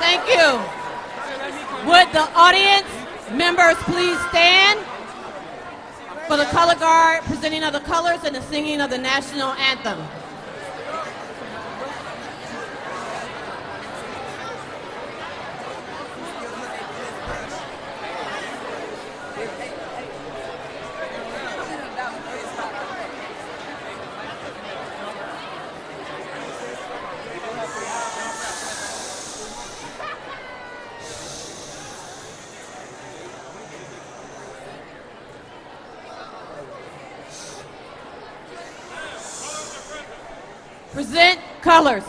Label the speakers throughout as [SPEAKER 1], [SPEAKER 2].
[SPEAKER 1] Thank you. Would the audience members please stand for the color guard presenting of the colors and the singing of the national anthem. Present colors.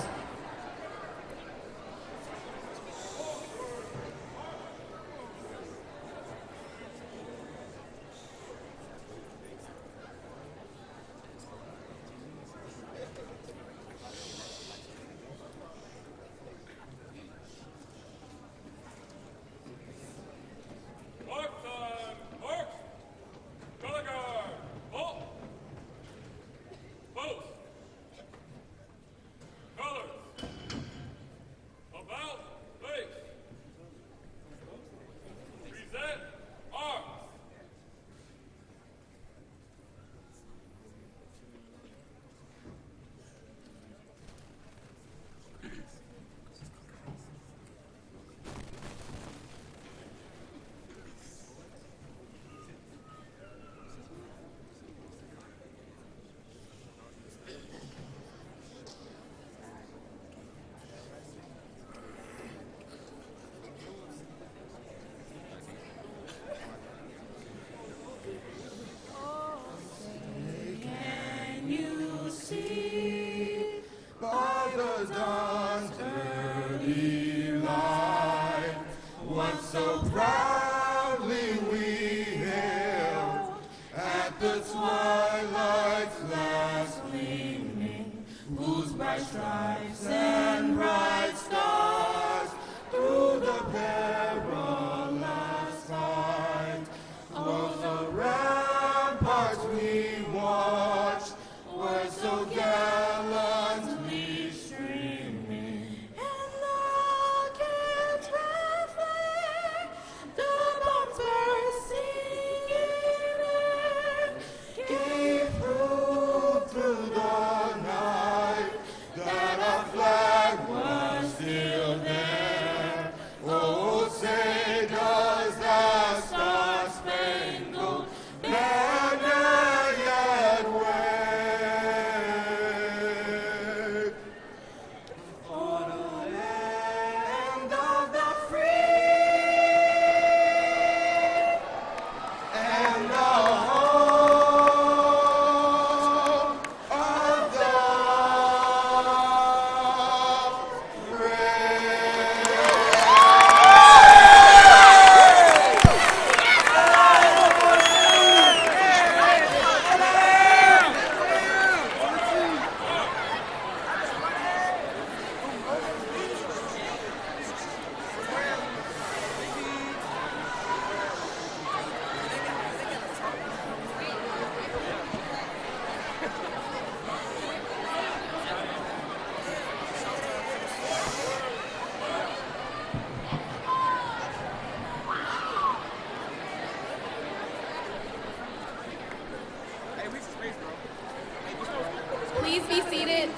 [SPEAKER 2] Please be seated.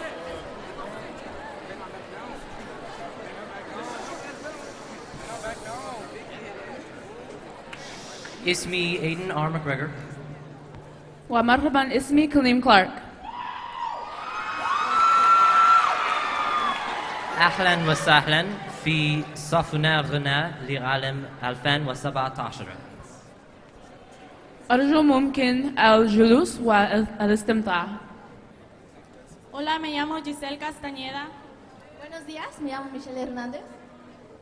[SPEAKER 3] اسمي Aiden R. McGregor.
[SPEAKER 2] ومرحبا اسمي كليم كلارك.
[SPEAKER 3] أهلا وسهلا في صفنا غنى لعالم 2017.
[SPEAKER 2] أرجو ممكن الجلوس والاستمتاع.
[SPEAKER 4] Hola, me llamo Giselle Castañeda. Buenos días, me llamo Michelle Hernández.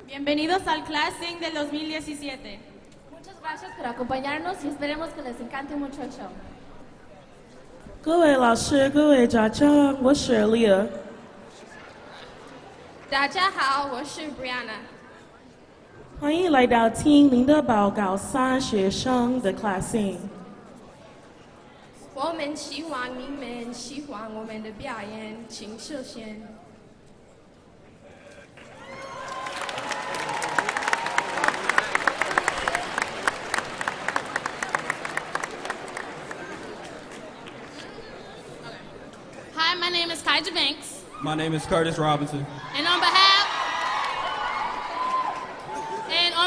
[SPEAKER 5] Bienvenidos al Classing del 2017.
[SPEAKER 4] Muchas gracias por acompañarnos y esperemos que les encante mucho el show.
[SPEAKER 6] 各位老师、各位家长，我是 Leah。
[SPEAKER 5] 大家好，我是 Brianna。
[SPEAKER 6] 欢迎来到听您的报告3学生的 classing。
[SPEAKER 5] 我们希望你们喜欢我们的表演，请首先。Hi, my name is Kaija Banks.
[SPEAKER 7] My name is Curtis Robinson.
[SPEAKER 5] And on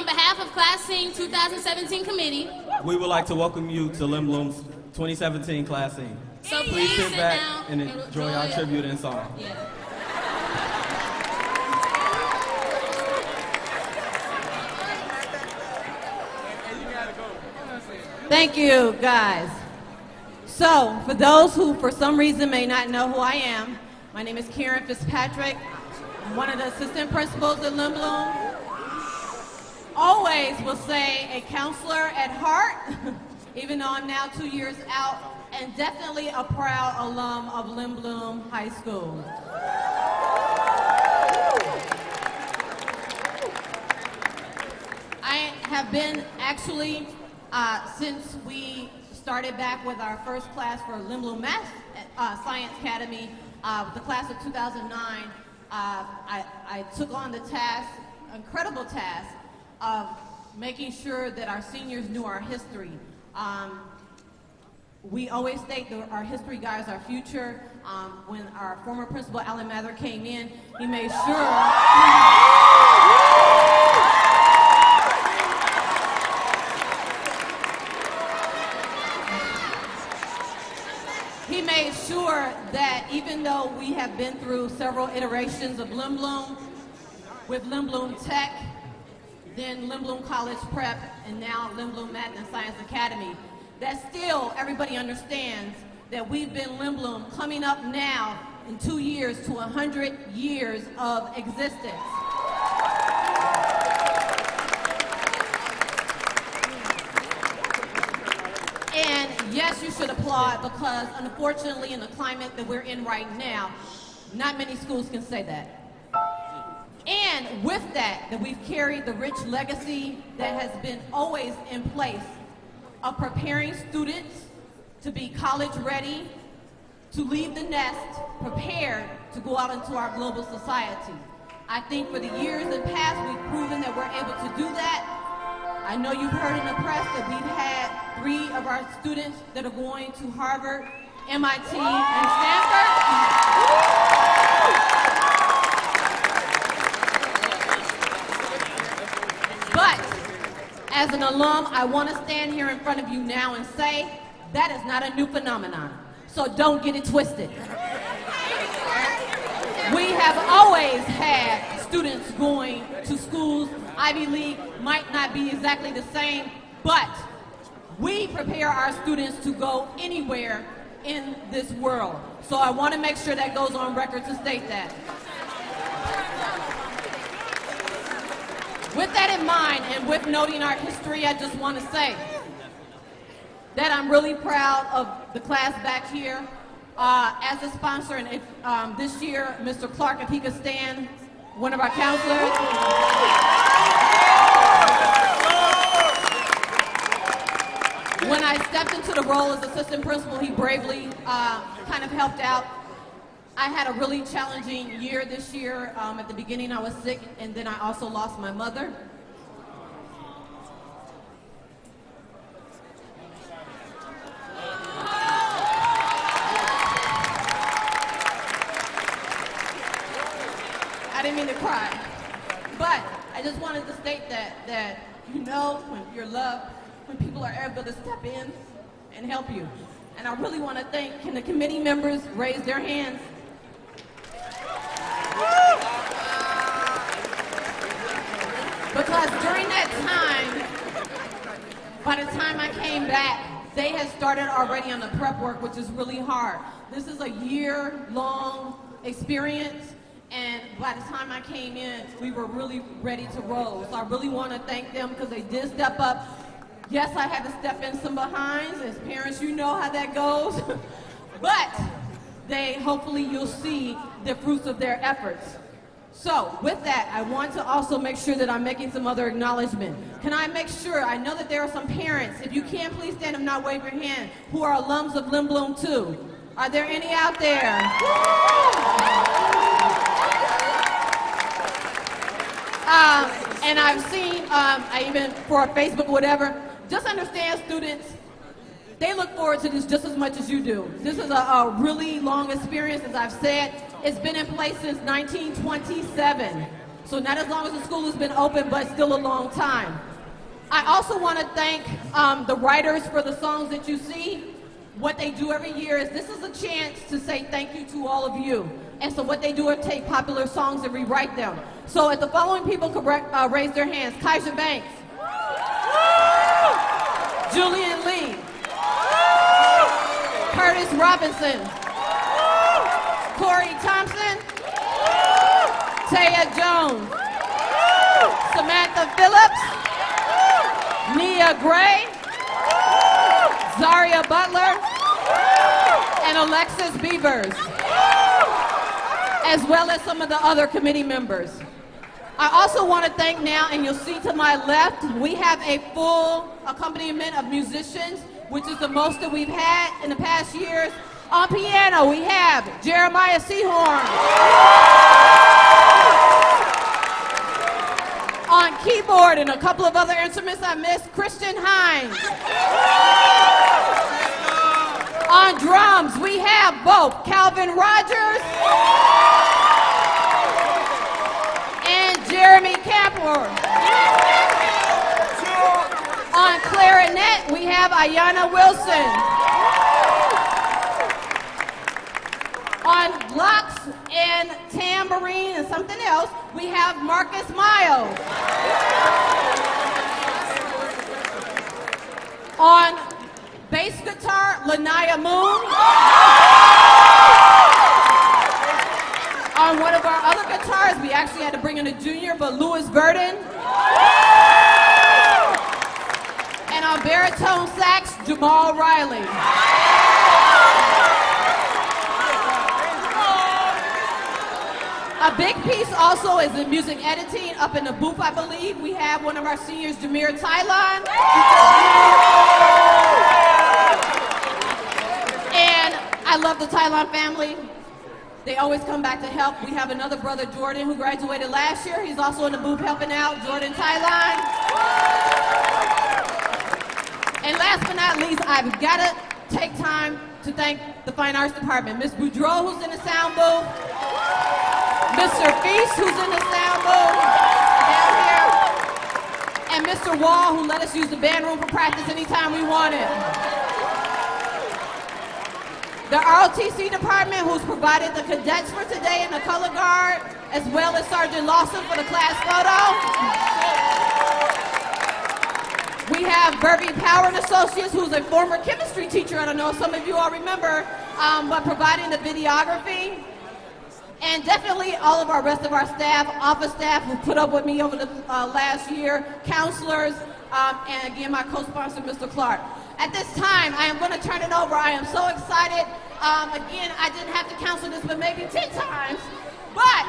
[SPEAKER 5] behalf of Classing 2017 committee,
[SPEAKER 7] We would like to welcome you to Lindblom's 2017 class scene.
[SPEAKER 5] so
[SPEAKER 7] Please sit back
[SPEAKER 5] down
[SPEAKER 7] and enjoy our tribute and song.
[SPEAKER 5] Yeah.
[SPEAKER 1] Thank you, guys. So, for those who for some reason may not know who I am, my name is Karen Fitzpatrick. I'm one of the assistant principals at Lindblom. Always will say a counselor at heart, even though I'm now 2 years out, and definitely a proud alum of Lindblom High School. I have been actually, since we started back with our first class for Lindblom Math Science Academy, the class of 2009, I took on the task, incredible task, of making sure that our seniors knew our history. We always state that our history guides our future. When our former principal, Alan Mather, came in, he made sure that even though we have been through several iterations of Lindblom, with Lindblom Tech, then Lindblom College Prep, and now Lindblom Math and Science Academy, that still everybody understands that we've been Lindblom coming up now in 2 years to 100 years of existence. And yes, you should applaud, because unfortunately in the climate that we're in right now, not many schools can say that. And with that we've carried the rich legacy that has been always in place of preparing students to be college ready, to leave the nest prepared to go out into our global society. I think for the years in the past we've proven that we're able to do that. I know you've heard in the press that we've had 3 of our students that are going to Harvard, MIT, and Stanford. But as an alum, I want to stand here in front of you now and say that is not a new phenomenon. So don't get it twisted. We have always had students going to schools. Ivy League might not be exactly the same, but we prepare our students to go anywhere in this world. So I want to make sure that goes on record to state that. With that in mind, and with noting our history, I just want to say that I'm really proud of the class back here. As a sponsor, and this year, Mr. Clark, if he could stand, one of our counselors. When I stepped into the role as assistant principal, he bravely kind of helped out. I had a really challenging year this year. At the beginning, I was sick, and then I also lost my mother. I didn't mean to cry, but I just wanted to state that you know when you're loved, when people are able to step in and help you. And I really want to thank, can the committee members raise their hands? Because during that time, by the time I came back, they had started already on the prep work, which is really hard. This is a year-long experience, and by the time I came in, we were really ready to roll. So I really want to thank them because they did step up. Yes, I had to step in some behinds. As parents, you know how that goes. But hopefully you'll see the fruits of their efforts. So with that, I want to also make sure that I'm making some other acknowledgement. Can I make sure, I know that there are some parents, if you can, please stand up now, wave your hand, who are alums of Lindblom too. Are there any out there? And I've seen, I even for Facebook, whatever, just understand students, they look forward to this just as much as you do. This is a really long experience, as I've said. It's been in place since 1927. So not as long as the school has been open, but still a long time. I also want to thank the writers for the songs that you see. What they do every year is this is a chance to say thank you to all of you. And so what they do is take popular songs and rewrite them. So if the following people could raise their hands: Kaiser Banks, Julian Lee, Curtis Robinson, Corey Thompson, Taya Jones, Samantha Phillips, Nia Gray, Zaria Butler, and Alexis Beavers, as well as some of the other committee members. I also want to thank now, and you'll see to my left, we have a full accompaniment of musicians, which is the most that we've had in the past years. On piano, we have Jeremiah Seahorn. On keyboard and a couple of other instruments I missed, Christian Hines. On drums, we have both Calvin Rogers and Jeremy Camper. On clarinet, we have Ayana Wilson. On blocks and tambourine and something else, we have Marcus Miles. On bass guitar, Lanaya Moon. On one of our other guitars, we actually had to bring in a junior, but Louis Burden. And on baritone sax, Jamal Riley. A big piece also is the music editing. Up in the booth, I believe, we have one of our seniors, Jameer Tylon. And I love the Tylon family. They always come back to help. We have another brother, Jordan, who graduated last year. He's also in the booth helping out, Jordan Tylon. And last but not least, I've got to take time to thank the Fine Arts Department. Ms. Boudreau, who's in the sound booth. Mr. Feast, who's in the sound booth down here. And Mr. Wall, who let us use the band room for practice anytime we wanted. The ROTC department, who's provided the cadets for today and the color guard, as well as Sergeant Lawson for the class photo. We have Burby Power and Associates, who's a former chemistry teacher. I don't know if some of you all remember, but providing the videography. And definitely all of our rest of our staff, office staff who put up with me over the last year, counselors, and again, my co-sponsor, Mr. Clark. At this time, I am going to turn it over. I am so excited. Again, I didn't have to counsel this but maybe 10 times, but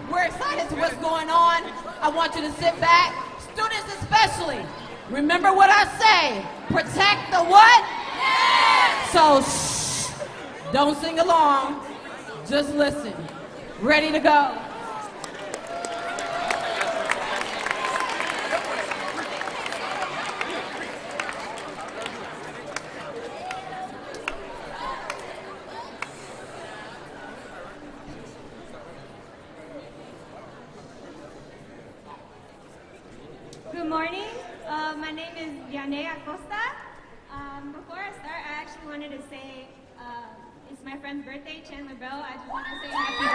[SPEAKER 1] we're excited to what's going on. I want you to sit back. Students especially, remember what I say. Protect the what? Yes! So, shh, don't sing along. Just listen. Ready to go.
[SPEAKER 8] Good morning. My name is Yanea Acosta. Before I start, I actually wanted to say it's my friend's birthday, Chandler Bell. I just want to say happy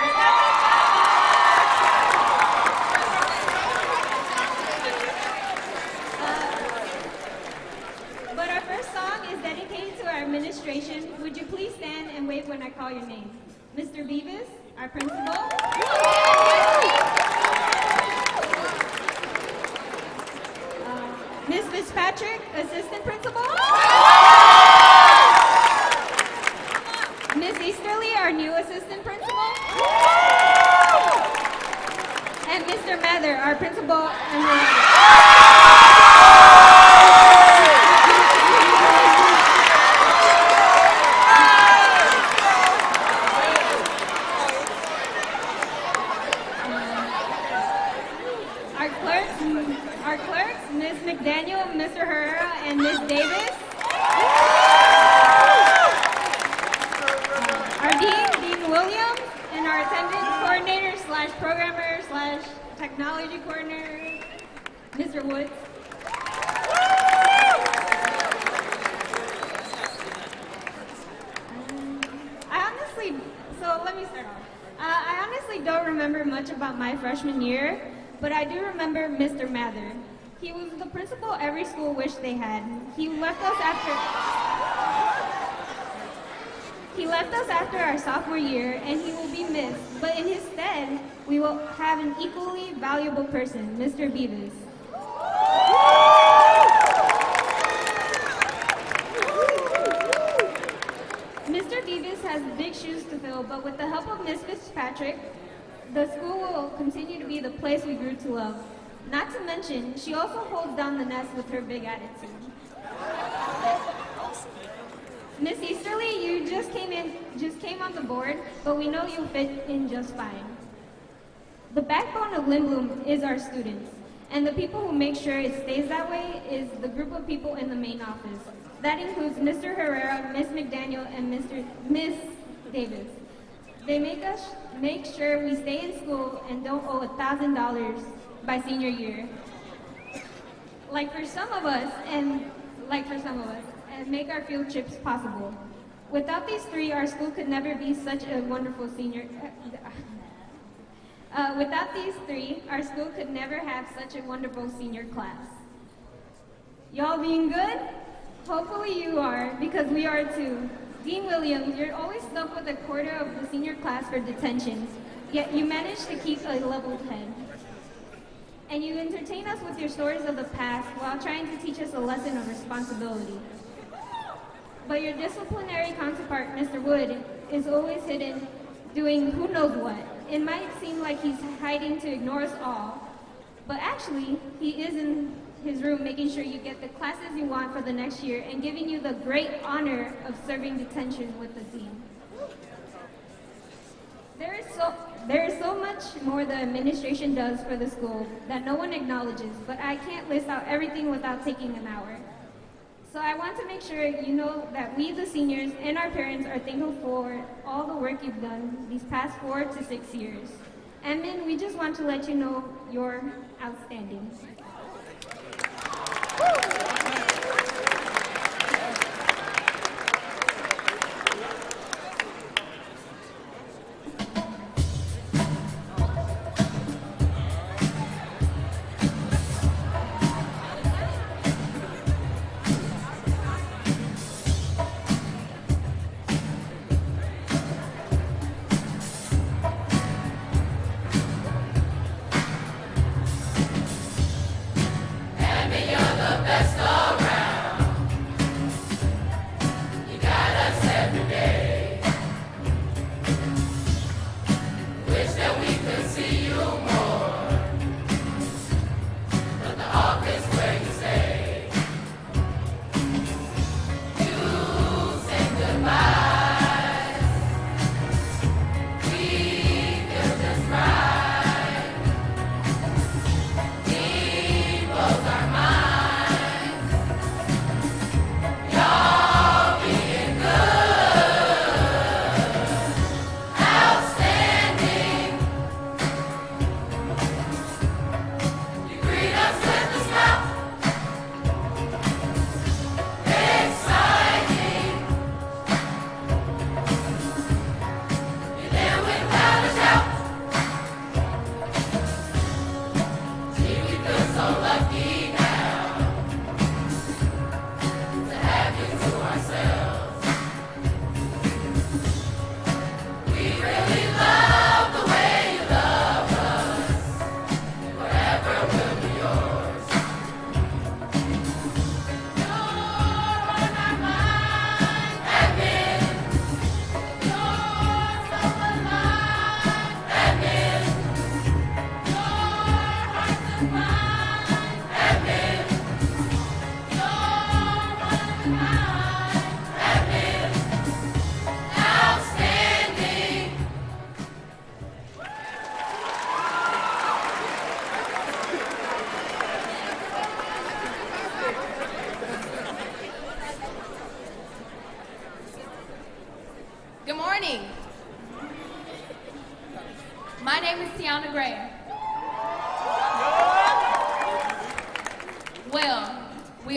[SPEAKER 8] birthday. But our first song is dedicated to our administration. Would you please stand and wave when I call your name? Mr. Beavis, our principal. Mr. Mather, our principal, and our clerks, Ms. McDaniel, Mr. Herrera, and Ms. Davis. Our Dean Williams, and our attendance coordinator slash programmer slash technology coordinator, Mr. Woods. Let me start off. I honestly don't remember much about my freshman year, but I do remember Mr. Mather. He was the principal every school wished they had. He left us after our sophomore year, and he will be missed. But in his stead, we will have an equally valuable person, Mr. Beavis. Mr. Beavis has big shoes to fill, but with the help of Miss Fitzpatrick, the school will continue to be the place we grew to love. Not to mention, she also holds down the nest with her big attitude. Miss Easterly, you just came on the board, but we know you'll fit in just fine. The backbone of Lindblom is our students, and the people who make sure it stays that way is the group of people in the main office. That includes Mr. Herrera, Miss McDaniel, and Miss Davis. They make sure we stay in school and don't owe $1,000 by senior year. Like for some of us, and make our field trips possible. Without these three, our school could never be such a wonderful senior. Without these three, our school could never have such a wonderful senior class. Y'all being good? Hopefully you are, because we are too. Dean Williams, you're always stuck with a quarter of the senior class for detention, yet you manage to keep a level head. And you entertain us with your stories of the past while trying to teach us a lesson of responsibility. But your disciplinary counterpart, Mr. Wood, is always hidden doing who knows what. It might seem like he's hiding to ignore us all, but actually, he is in his room making sure you get the classes you want for the next year and giving you the great honor of serving detention with the dean. There is so much more the administration does for the school that no one acknowledges, but I can't list out everything without taking an hour. So I want to make sure you know that we, the seniors, and our parents are thankful for all the work you've done these past 4 to 6 years. And then we just want to let you know you're outstanding.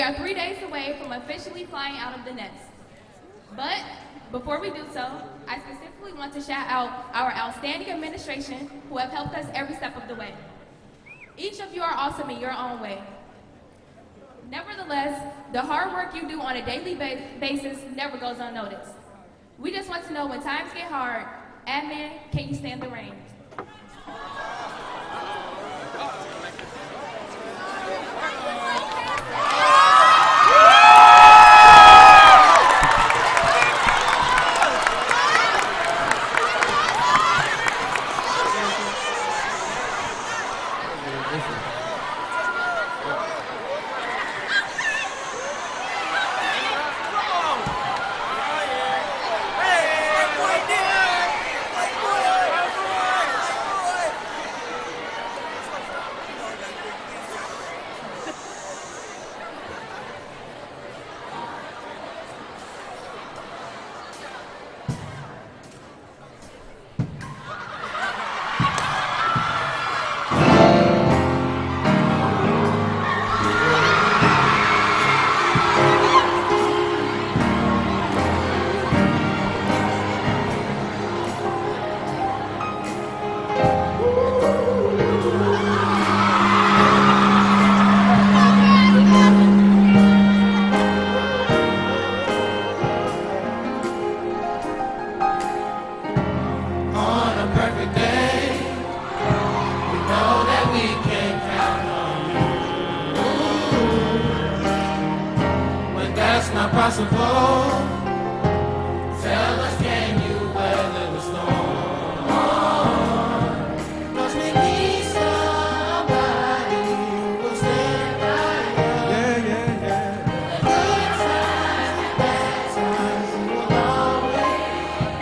[SPEAKER 5] are 3 days away from officially flying out of the nest. But before we do so, I specifically want to shout out our outstanding administration who have helped us every step of the way. Each of you are awesome in your own way. Nevertheless, the hard work you do on a daily basis never goes unnoticed. We just want to know when times get hard, admin, can you stand the rain?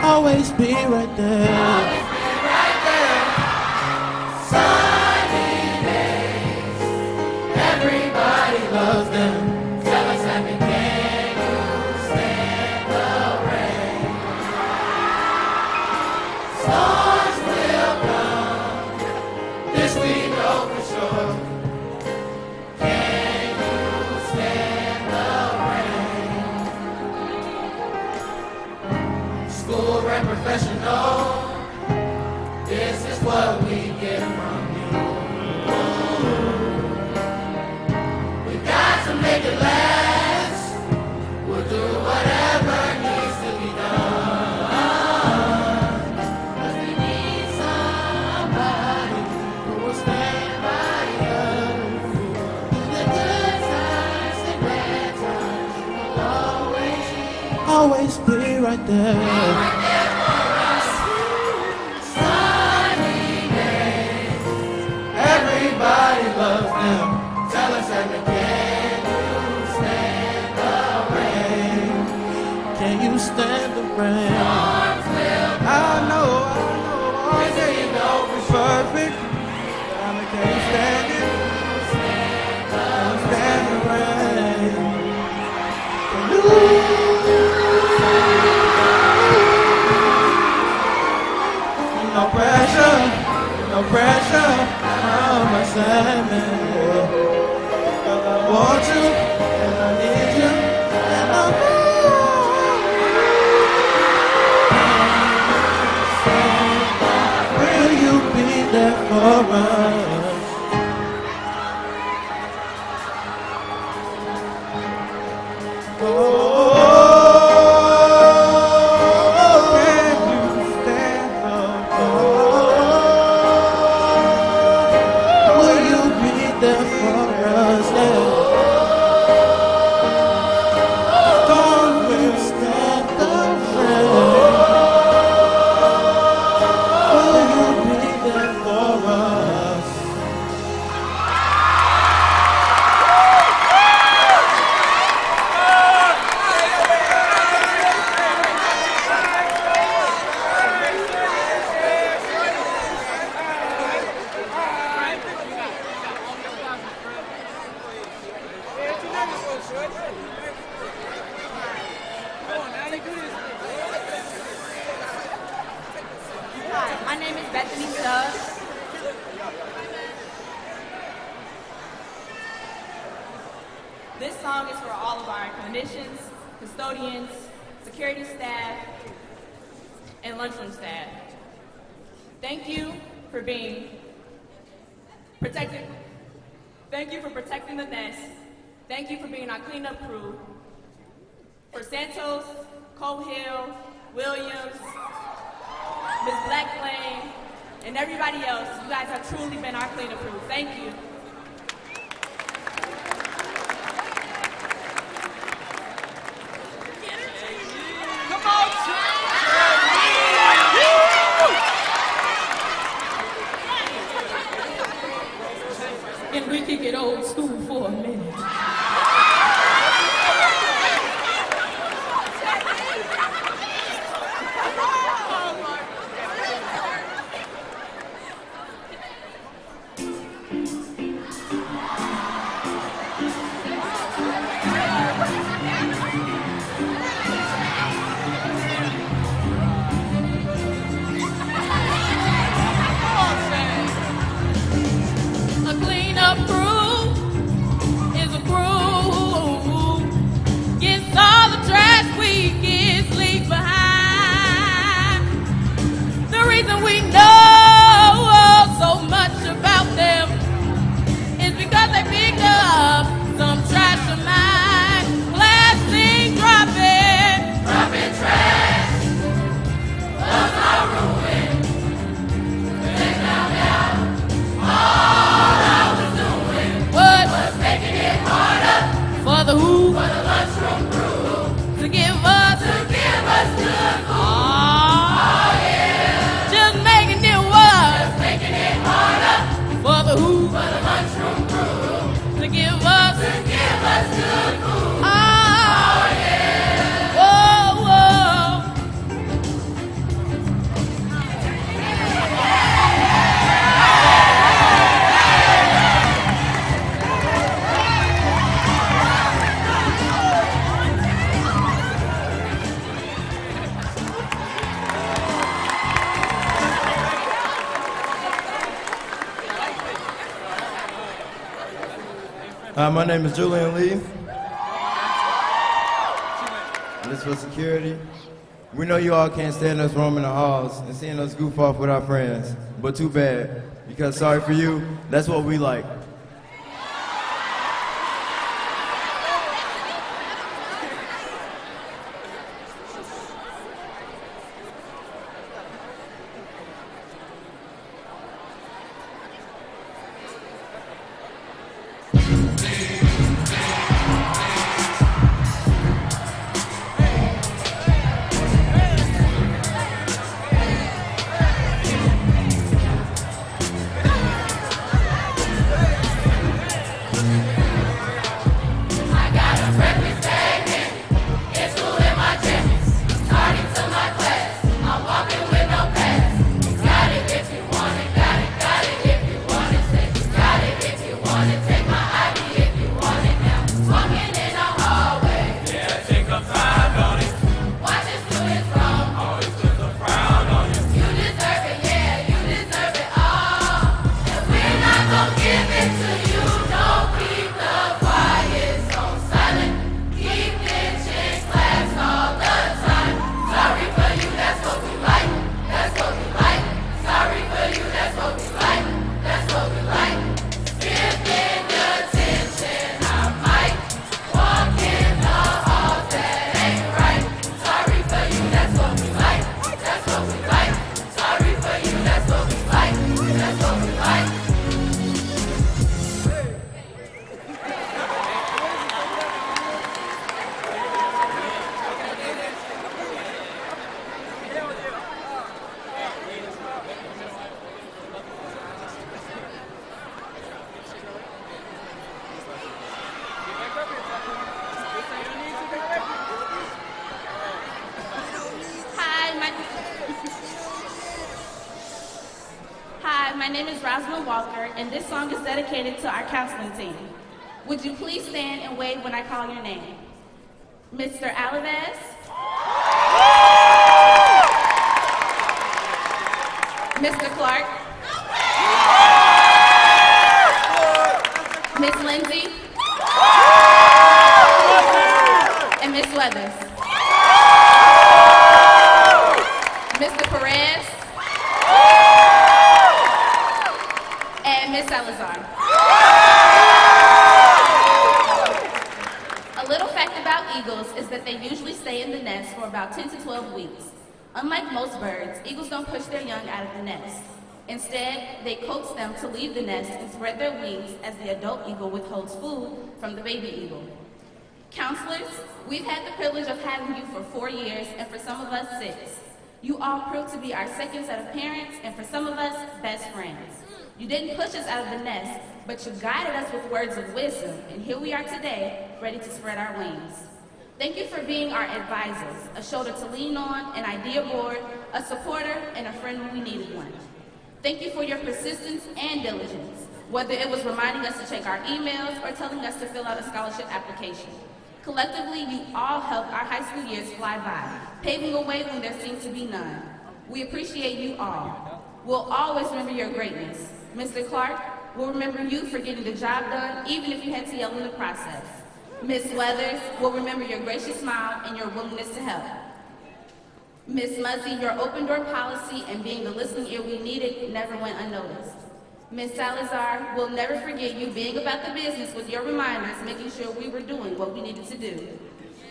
[SPEAKER 9] Always be right there. Always be right there. Sunny days, everybody loves them. Tell us, happy, can you stand the rain? Storms will come, this we know for sure. Can you stand the rain? School and professional, this is what we get from you. We got to make it last. We'll do whatever needs to be done. 'Cause we need somebody who will stand by us. Through the good times and bad times, we'll always be right there. Everybody loves them. Tell us, can you stand the rain? Can you stand the rain? I know, all day you know it's perfect. Can you stand it? Can you stand the rain? Can you? No pressure, no pressure. I'm a Simon. 'Cause I want you, and I need you, and I will you be there for us?
[SPEAKER 10] Hi, my name is Bethany Stubbs.
[SPEAKER 11] This song is for all of our clinicians, custodians, security staff, and lunchroom staff. Thank you for being protected. Thank you for protecting the nest. Thank you for being our cleanup crew. For Santos, Cohill, Williams, Ms. Blackblane, and everybody else, you guys have truly been our cleanup crew. Thank you.
[SPEAKER 1] And we can get old school for a minute. A cleanup crew is a crew. Gets all the trash we get leave behind. The reason we know so much about them is because they pick up some trash of mine. Plastic dropping trash was our ruin. They found out all I was doing was making it harder for the who, for the lunchroom crew to give us good food. Oh yeah, just making it harder for the who, for the lunchroom crew to give us good food. Oh yeah, whoa whoa.
[SPEAKER 9] Hi, my name is Julian Lee. And this for security. We know you all can't stand us roaming the halls and seeing us goof off with our friends, but too bad, because sorry for you, that's what we like.
[SPEAKER 11] Hi, my name is Roswell Walker, and this song is dedicated to our counseling team. Would you please stand and wave when I call your name? Mr. Alaves? Mr. Clark? Miss Lindsay?
[SPEAKER 5] A little fact about eagles is that they usually stay in the nest for about 10 to 12 weeks. Unlike most birds, eagles don't push their young out of the nest. Instead, they coax them to leave the nest and spread their wings as the adult eagle withholds food from the baby eagle. Counselors, we've had the privilege of having you for 4 years, and for some of us, 6. You all proved to be our second set of parents, and for some of us, best friends. You didn't push us out of the nest, but you guided us with words of wisdom, and here we are today, ready to spread our wings. Thank you for being our advisors, a shoulder to lean on, an idea board, a supporter, and a friend when we needed one. Thank you for your persistence and diligence, whether it was reminding us to check our emails or telling us to fill out a scholarship application. Collectively, you all helped our high school years fly by, paving a way when there seemed to be none. We appreciate you all. We'll always remember your greatness. Mr. Clark, we'll remember you for getting the job done, even if you had to yell in the process. Ms. Weathers, we'll remember your gracious smile and your willingness to help. Ms. Muzzy, your open door policy and being the listening ear we needed never went unnoticed. Ms. Salazar, we'll never forget you being about the business with your reminders, making sure we were doing what we needed to do.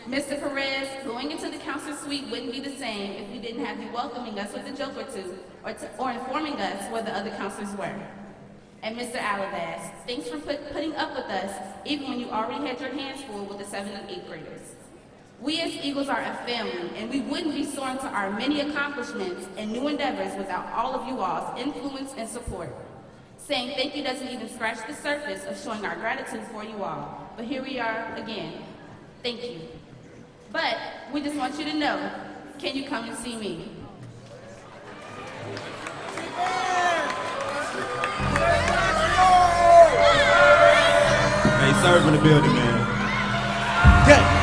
[SPEAKER 5] Mr. Perez, going into the counselor suite wouldn't be the same if we didn't have you welcoming us with a joke or two, or informing us where the other counselors were. And Mr. Alavaz, thanks for putting up with us, even when you already had your hands full with the 7th and 8th graders. We as Eagles are a family, and we wouldn't be soaring to our many accomplishments and new endeavors without all of you all's influence and support. Saying thank you doesn't even scratch the surface of showing our gratitude for you all. But here we are again. Thank you. But we just want you to know, can you come and see me?
[SPEAKER 7] Hey, serve in the building, man.
[SPEAKER 9] Yeah.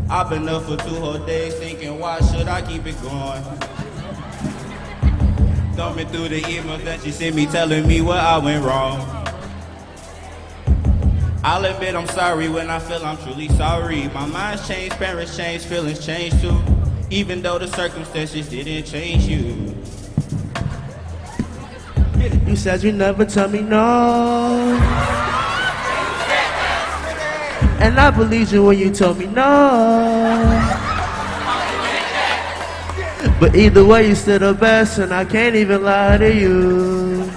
[SPEAKER 7] I've been up for 2 whole days thinking, why should I keep it going? Thumbing through the emails that she sent me telling me where I went wrong. I'll admit I'm sorry when I feel I'm truly sorry. My mind's changed, parents changed, feelings changed too. Even though the circumstances didn't change you.
[SPEAKER 9] You said you never tell me no. And I believed you when you told me no. But either way, you still the best, and I can't even lie to you.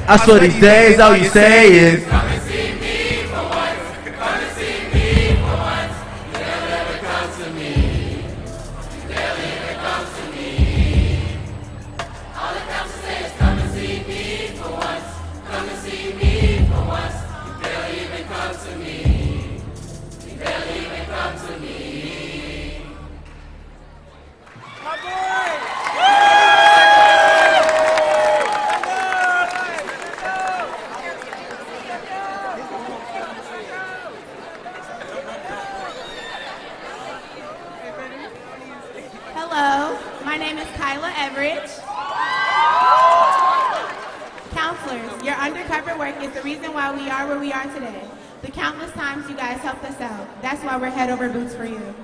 [SPEAKER 9] I swear these days, all you say is come and see me for once. Come and see me for once. You never ever come to me. You barely even come to me. All the council say is come and see me for once. Come and see me for once. You barely even come to me. You barely even come to me. My boy!
[SPEAKER 1] Hello, my name is Kyla Everidge. Counselors, your undercover work is the reason why we are where we are today. The countless times you guys helped us out. That's why we're head over boots for you.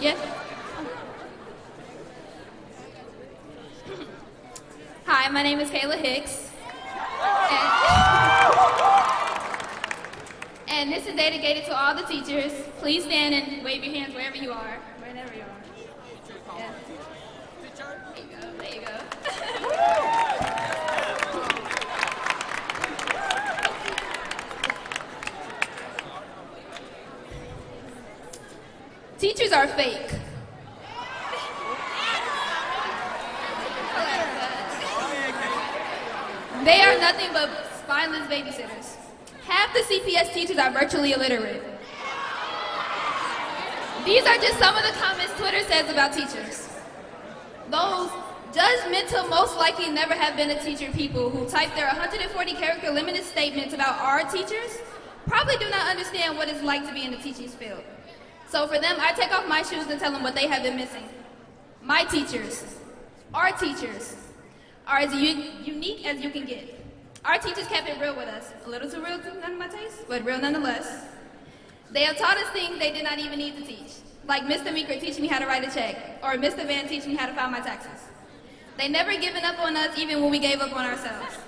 [SPEAKER 5] Yeah. Hi, my name is Kayla Hicks. And this is dedicated to all the teachers. Please stand and wave your hands wherever you are. Wherever you are. Yeah. There you go. There you go. Teachers are fake. They are nothing but spineless babysitters. Half the CPS teachers are virtually illiterate. These are just some of the comments Twitter says about teachers. Those judgmental, most likely never have been a teacher people who type their 140-character limited statements about our teachers probably do not understand what it's like to be in the teaching field. So for them, I take off my shoes and tell them what they have been missing. My teachers, our teachers, are as unique as you can get. Our teachers kept it real with us. A little too real to none of my taste, but real nonetheless. They have taught us things they did not even need to teach, like Mr. Meeker teaching me how to write a check, or Mr. Van teaching me how to file my taxes. They never given up on us even when we gave up on ourselves.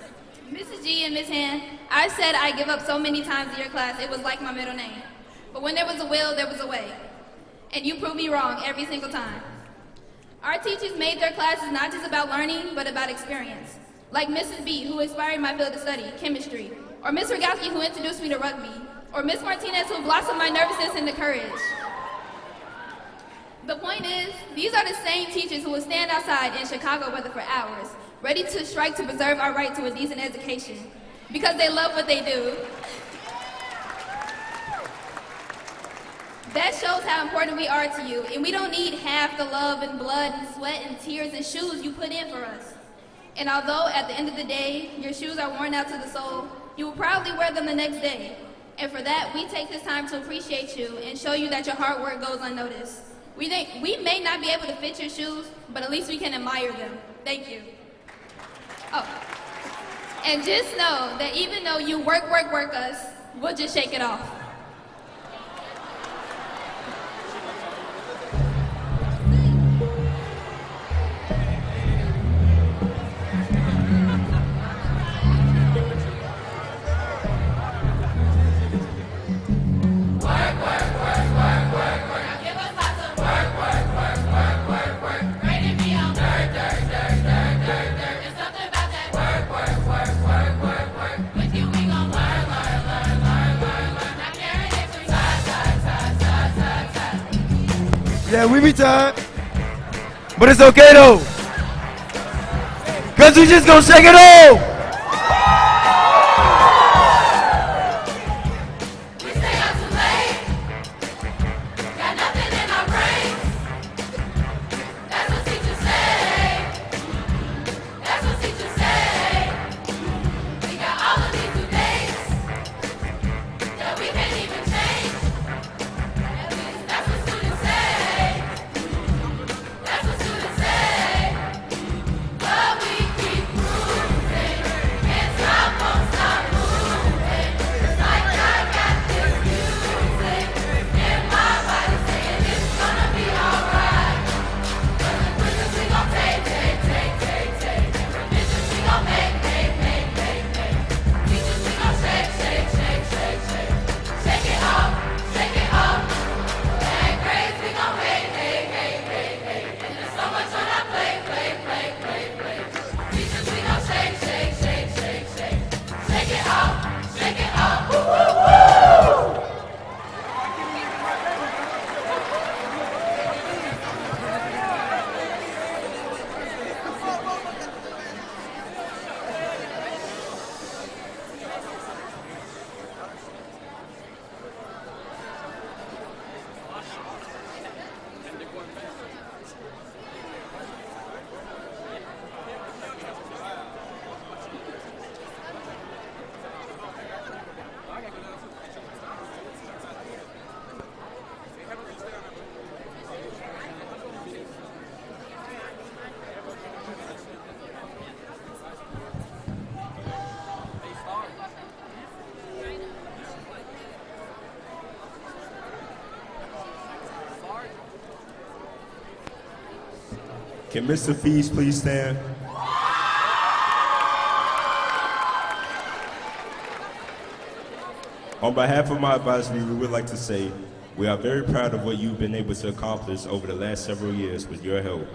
[SPEAKER 5] Mrs. G and Miss Han, I said I give up so many times in your class, it was like my middle name. But when there was a will, there was a way. And you proved me wrong every single time. Our teachers made their classes not just about learning, but about experience. Like Mrs. B, who inspired my field of study, chemistry. Or Miss Rogowski, who introduced me to rugby. Or Miss Martinez, who blossomed my nervousness into courage. The point is, these are the same teachers who will stand outside in Chicago weather for hours, ready to strike to preserve our right to a decent education, because they love what they do. That shows how important we are to you, and we don't need half the love and blood and sweat and tears and shoes you put in for us. And although at the end of the day, your shoes are worn out to the soul, you will proudly wear them the next day. And for that, we take this time to appreciate you and show you that your hard work goes unnoticed. We may not be able to fit your shoes, but at least we can admire them. Thank you. Oh, and just know that even though you work us, we'll just shake it off.
[SPEAKER 12] Yeah, we be tired. But it's okay though. Cause we just gonna shake it off.
[SPEAKER 13] Can Mr. Fees please stand? On behalf of my advisory, we would like to say we are very proud of what you've been able to accomplish over the last several years with your help.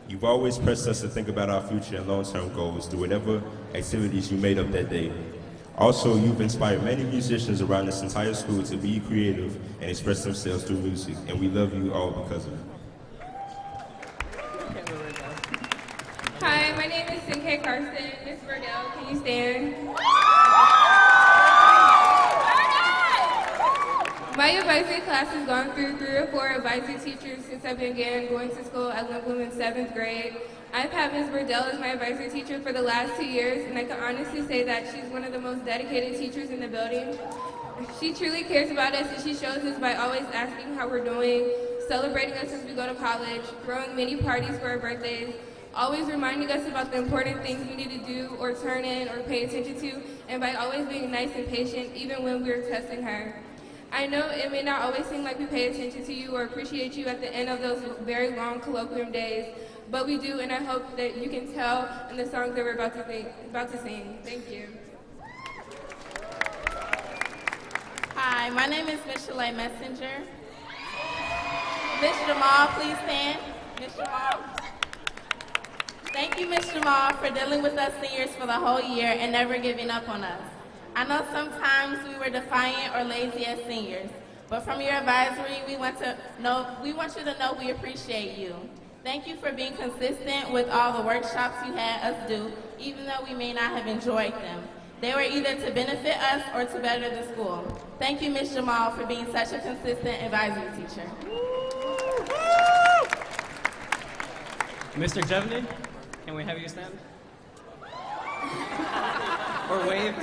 [SPEAKER 13] You've always pressed us to think about our future and long-term goals through whatever activities you made up that day. Also, you've inspired many musicians around this entire school to be creative and express themselves through music, and we love you all because of it.
[SPEAKER 5] Hi, my name is Sinke Carson. Miss Burdell, can you stand? My advisory class has gone through 3 or 4 advisory teachers since I began going to school at Lindblom in 7th grade. I've had Ms. Burdell as my advisory teacher for the last 2 years, and I can honestly say that she's one of the most dedicated teachers in the building. She truly cares about us, and she shows us by always asking how we're doing, celebrating us as we go to college, throwing mini parties for our birthdays, always reminding us about the important things we need to do or turn in or pay attention to, and by always being nice and patient even when we're testing her. I know it may not always seem like we pay attention to you or appreciate you at the end of those very long colloquium days, but we do, and I hope that you can tell in the songs that we're about to sing. Thank you.
[SPEAKER 10] Hi, my name is Miss Shalay Messenger. Miss Jamal, please stand. Miss Jamal. Thank you, Miss Jamal, for dealing with us seniors for the whole year and never giving up on us. I know sometimes we were defiant or lazy as seniors, but from your advisory, we want you to know we appreciate you. Thank you for being consistent with all the workshops you had us do, even though we may not have enjoyed them. They were either to benefit us or to better the school. Thank you, Ms. Jamal, for being such a consistent advisory teacher.
[SPEAKER 14] Mr. Jevney, can we have you stand? Or wave?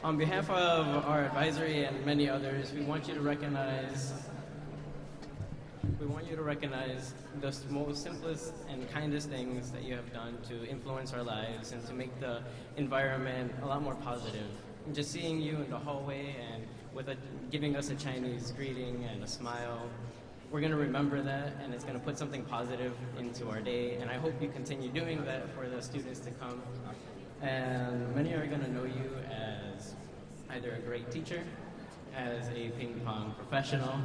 [SPEAKER 14] On behalf of our advisory and many others, we want you to recognize the most simplest and kindest things that you have done to influence our lives and to make the environment a lot more positive. And just seeing you in the hallway and giving us a Chinese greeting and a smile, we're going to remember that, and it's going to put something positive into our day. And I hope you continue doing that for the students to come. And many are going to know you as either a great teacher, as a ping pong professional,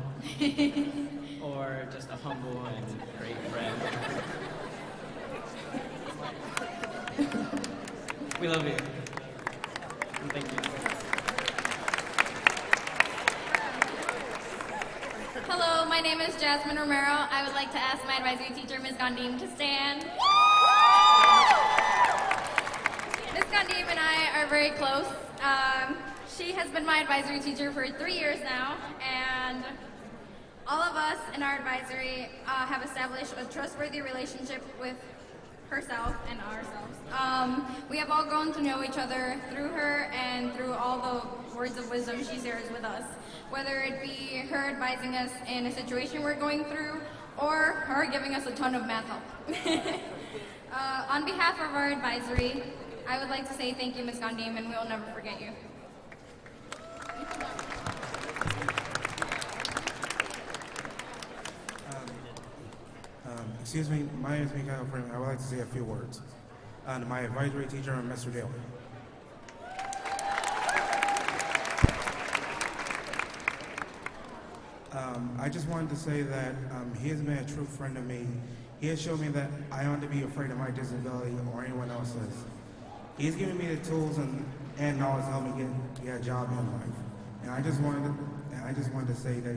[SPEAKER 14] or just a humble and great friend. We love you. And thank you.
[SPEAKER 15] Hello, my name is Jasmine Romero. I would like to ask my advisory teacher, Ms. Gondim, to stand. Ms. Gondim and I are very close. She has been my advisory teacher for 3 years now, and all of us in our advisory have established a trustworthy relationship with herself and ourselves. We have all grown to know each other through her and through all the words of wisdom she shares with us, whether it be her advising us in a situation we're going through or her giving us a ton of math help. On behalf of our advisory, I would like to say thank you, Ms. Gondim, and we will never forget you.
[SPEAKER 16] Excuse me, my name is Mikael Freeman. I would like to say a few words. To my advisory teacher, Mr. Dale. I just wanted to say that he has been a true friend to me. He has shown me that I don't have to be afraid of my disability or anyone else's. He's given me the tools and knowledge to help me get a job in life. And I just wanted to say that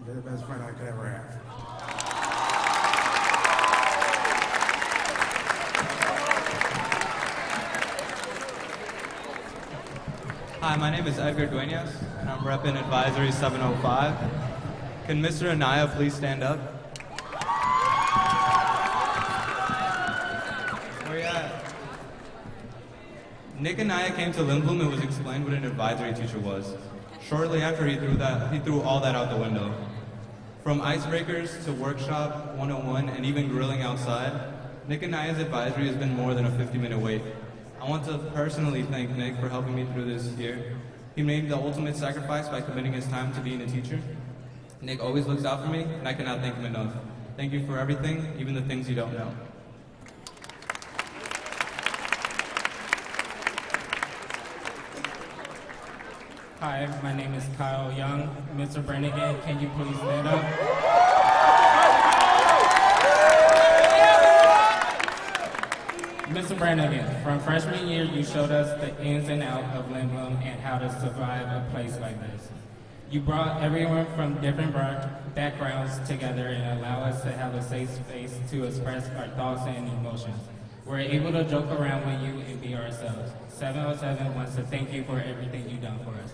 [SPEAKER 16] you're the best friend I could ever have.
[SPEAKER 17] Hi, my name is Edgar Duenas, and I'm repping Advisory 705. Can Mr. Anaya please stand up? Where you at? Nick Anaya came to Lindblom and was explained what an advisory teacher was. Shortly after, he threw all that out the window. From icebreakers to workshop 101 and even grilling outside, Nick Anaya's advisory has been more than a 50-minute wait. I want to personally thank Nick for helping me through this year. He made the ultimate sacrifice by committing his time to being a teacher. Nick always looks out for me, and I cannot thank him enough. Thank you for everything, even the things you don't know.
[SPEAKER 18] Hi, my name is Kyle Young. Mr. Brannigan, can you please stand up? Mr. Brannigan, from freshman year, you showed us the ins and outs of Lindblom and how to survive a place like this. You brought everyone from different backgrounds together and allow us to have a safe space to express our thoughts and emotions. We're able to joke around with you and be ourselves. 707 wants to thank you for everything you've done for us.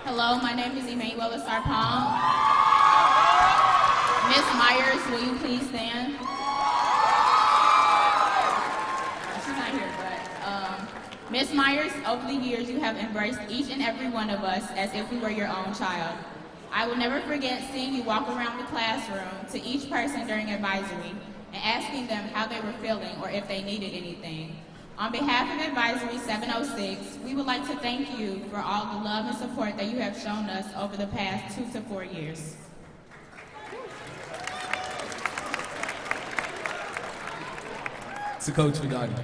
[SPEAKER 10] Hello, my name is Emmanuela Sarpong. Miss Myers, will you please stand? She's not here, but Miss Myers, over the years you have embraced each and every one of us as if we were your own child. I will never forget seeing you walk around the classroom to each person during advisory and asking them how they were feeling or if they needed anything. On behalf of Advisory 706, we would like to thank you for all the love and support that you have shown us over the past 2 to 4 years.
[SPEAKER 19] To Coach Vidani.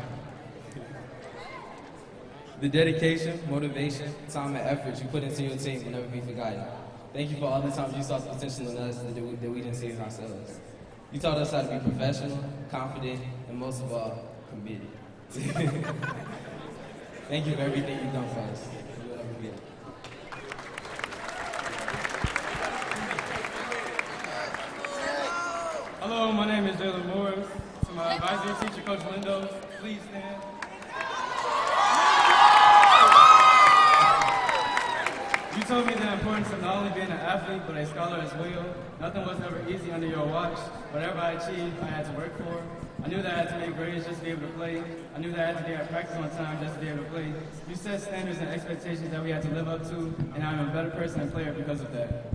[SPEAKER 19] The dedication, motivation, time, and effort you put into your team will never be forgotten. Thank you for all the times you saw the potential in us that we didn't see in ourselves. You taught us how to be professional, confident, and most of all, committed. Thank you for everything you've done for us. You'll never forget it.
[SPEAKER 18] Hello, my name is Jalen Morris. To my advisory teacher, Coach Lindo, please stand. You told me the importance of not only being an athlete, but a scholar as well. Nothing was ever easy under your watch. Whatever I achieved, I had to work for. I knew that I had to make grades just to be able to play. I knew that I had to be at practice on time just to be able to play. You set standards and expectations that we had to live up to, and I'm a better person and player because of that.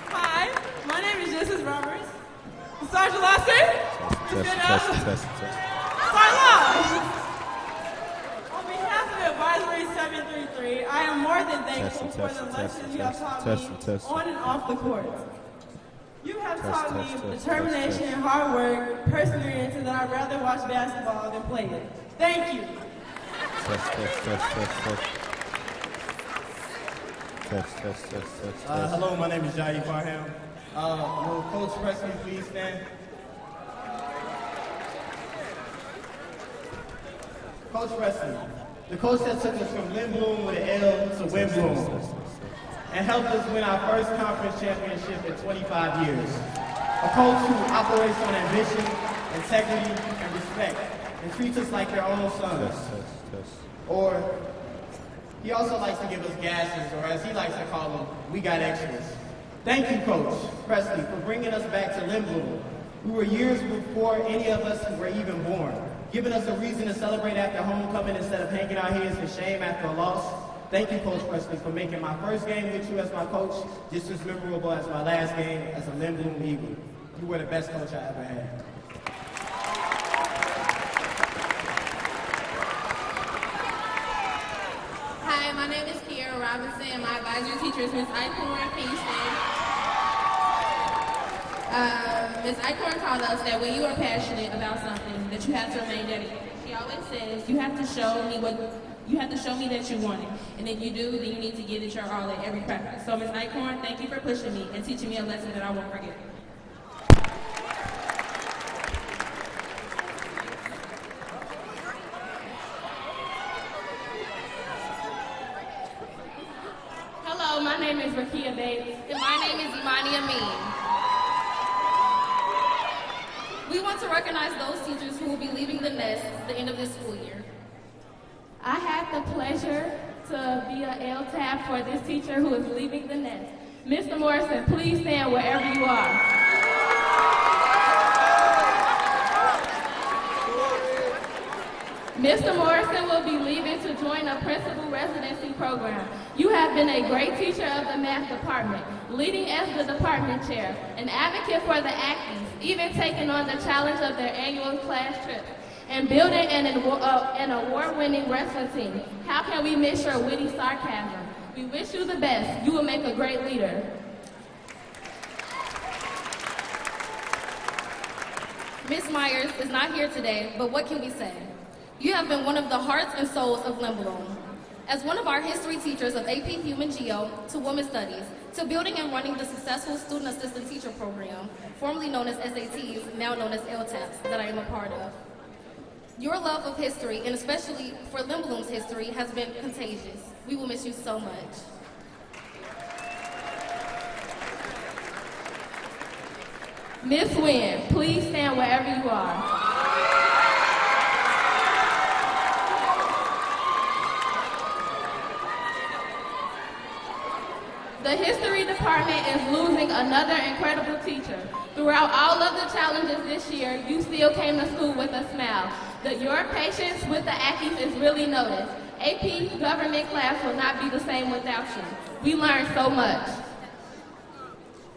[SPEAKER 20] Hi, my name is Justice Roberts. Sergeant Lassie?
[SPEAKER 13] Test.
[SPEAKER 20] On behalf of Advisory 733, I am more than thankful for the lessons you have taught me on and off the court. You have taught me determination, hard work, perseverance, and that I'd rather watch basketball than play it. Thank you.
[SPEAKER 21] Hello, my name is Jair Farham. Will Coach Presley please stand? Coach Presley, the coach that took us from Lindblom with an L to Windblom and helped us win our first conference championship in 25 years. A coach who operates on ambition, integrity, and respect, and treats us like their own sons. Or he also likes to give us gases, or as he likes to call them, we got extras. Thank you, Coach Presley, for bringing us back to Lindblom. We were years before any of us were even born, giving us a reason to celebrate after homecoming instead of hanging our heads in shame after a loss. Thank you, Coach Presley, for making my first game with you as my coach just as memorable as my last game as a Lindblom Eagle. You were the best coach I ever had.
[SPEAKER 10] Hi, my name is Kiara Robinson, and my advisory teacher is Ms. Eichhorn. Can you stand? Ms. Eichhorn taught us that when you are passionate about something, that you have to remain dedicated. She always says, you have to show me that you want it. And if you do, then you need to give it your all at every practice. So Ms. Eichhorn, thank you for pushing me and teaching me a lesson that I won't forget. Hello, my name is Rakia Bates.
[SPEAKER 15] And my name is Imani Amin. We want to recognize those teachers who will be leaving the nest at the end of this school year.
[SPEAKER 10] I had the pleasure to be an LTAP for this teacher who is leaving the nest. Mr. Morrison, please stand wherever you are. Mr. Morrison will be leaving to join a principal residency program. You have been a great teacher of the math department, leading as the department chair, an advocate for the Acties, even taking on the challenge of their annual class trip,
[SPEAKER 5] and building an award-winning wrestling team. How can we miss your witty sarcasm? We wish you the best. You will make a great leader.
[SPEAKER 15] Ms. Myers is not here today, but what can we say? You have been one of the hearts and souls of Lindblom. As one of our history teachers of AP Human Geo to Women's Studies, to building and running the successful Student Assistant Teacher Program, formerly known as SATs, now known as LTAPs, that I am a part of. Your love of history, and especially for Lindblom's history, has been contagious. We will miss you so much.
[SPEAKER 5] Miss Wynn, please stand wherever you are. The history department is losing another incredible teacher. Throughout all of the challenges this year, you still came to school with a smile. Your patience with the Ackies is really noticed. AP government class will not be the same without you. We learned so much.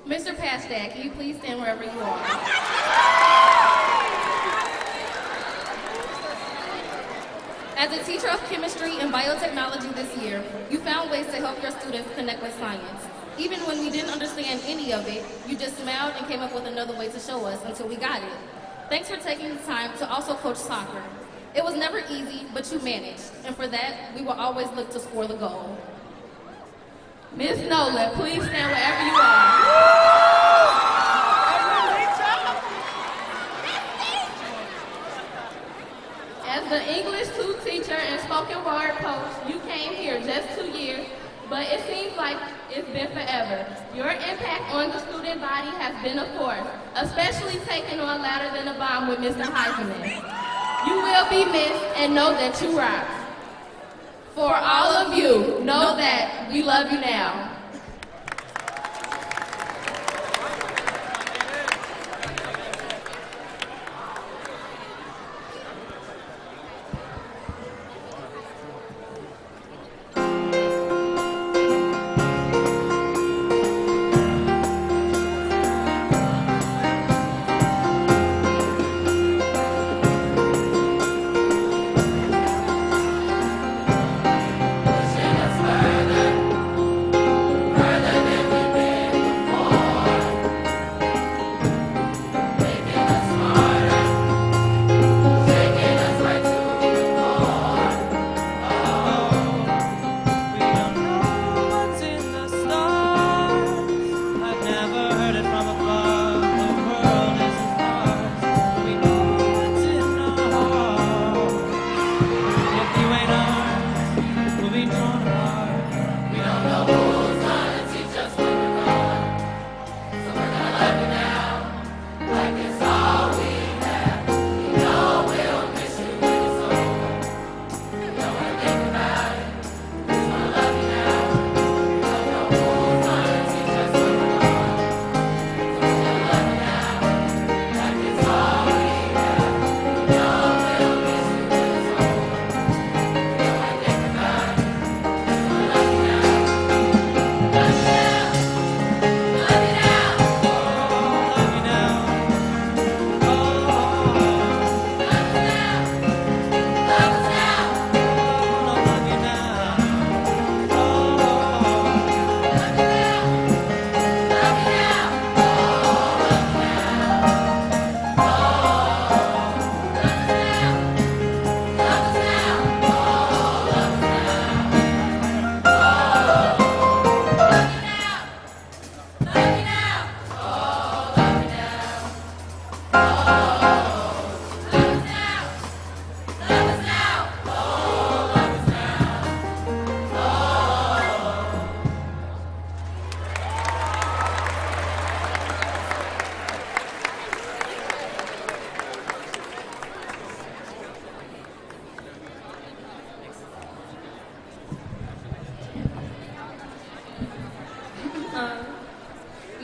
[SPEAKER 15] Mr. Pastag, can you please stand wherever you are? As a teacher of chemistry and biotechnology this year, you found ways to help your students connect with science. Even when we didn't understand any of it, you just smiled and came up with another way to show us until we got it. Thanks for taking the time to also coach soccer. It was never easy, but you managed, and for that, we will always look to score the goal.
[SPEAKER 5] Miss Nolan, please stand wherever you are. As the English 2 teacher and spoken word coach, you came here just 2 years, but it seems like it's been forever. Your impact on the student body has been a force, especially taking on Louder Than a Bomb with Mr. Heisman. You will be missed and know that you rock. For all of you, know that we love you now.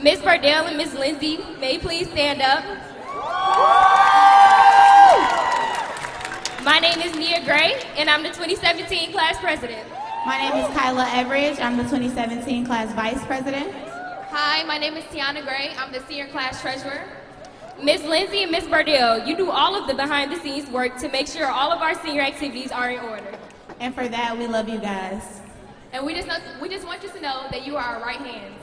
[SPEAKER 3] Ms. Bardell and Ms. Lindsay, may you please stand up? My name is Nia Gray, and I'm the 2017 class president.
[SPEAKER 22] My name is Kyla Everidge. I'm the 2017 class vice president.
[SPEAKER 3] Hi, my name is Tiana Gray. I'm the senior class treasurer. Miss Lindsay and Miss Bardell, you do all of the behind-the-scenes work to make sure all of our senior activities are in order.
[SPEAKER 10] And for that, we love you guys.
[SPEAKER 5] And we just want you to know that you are our right hands.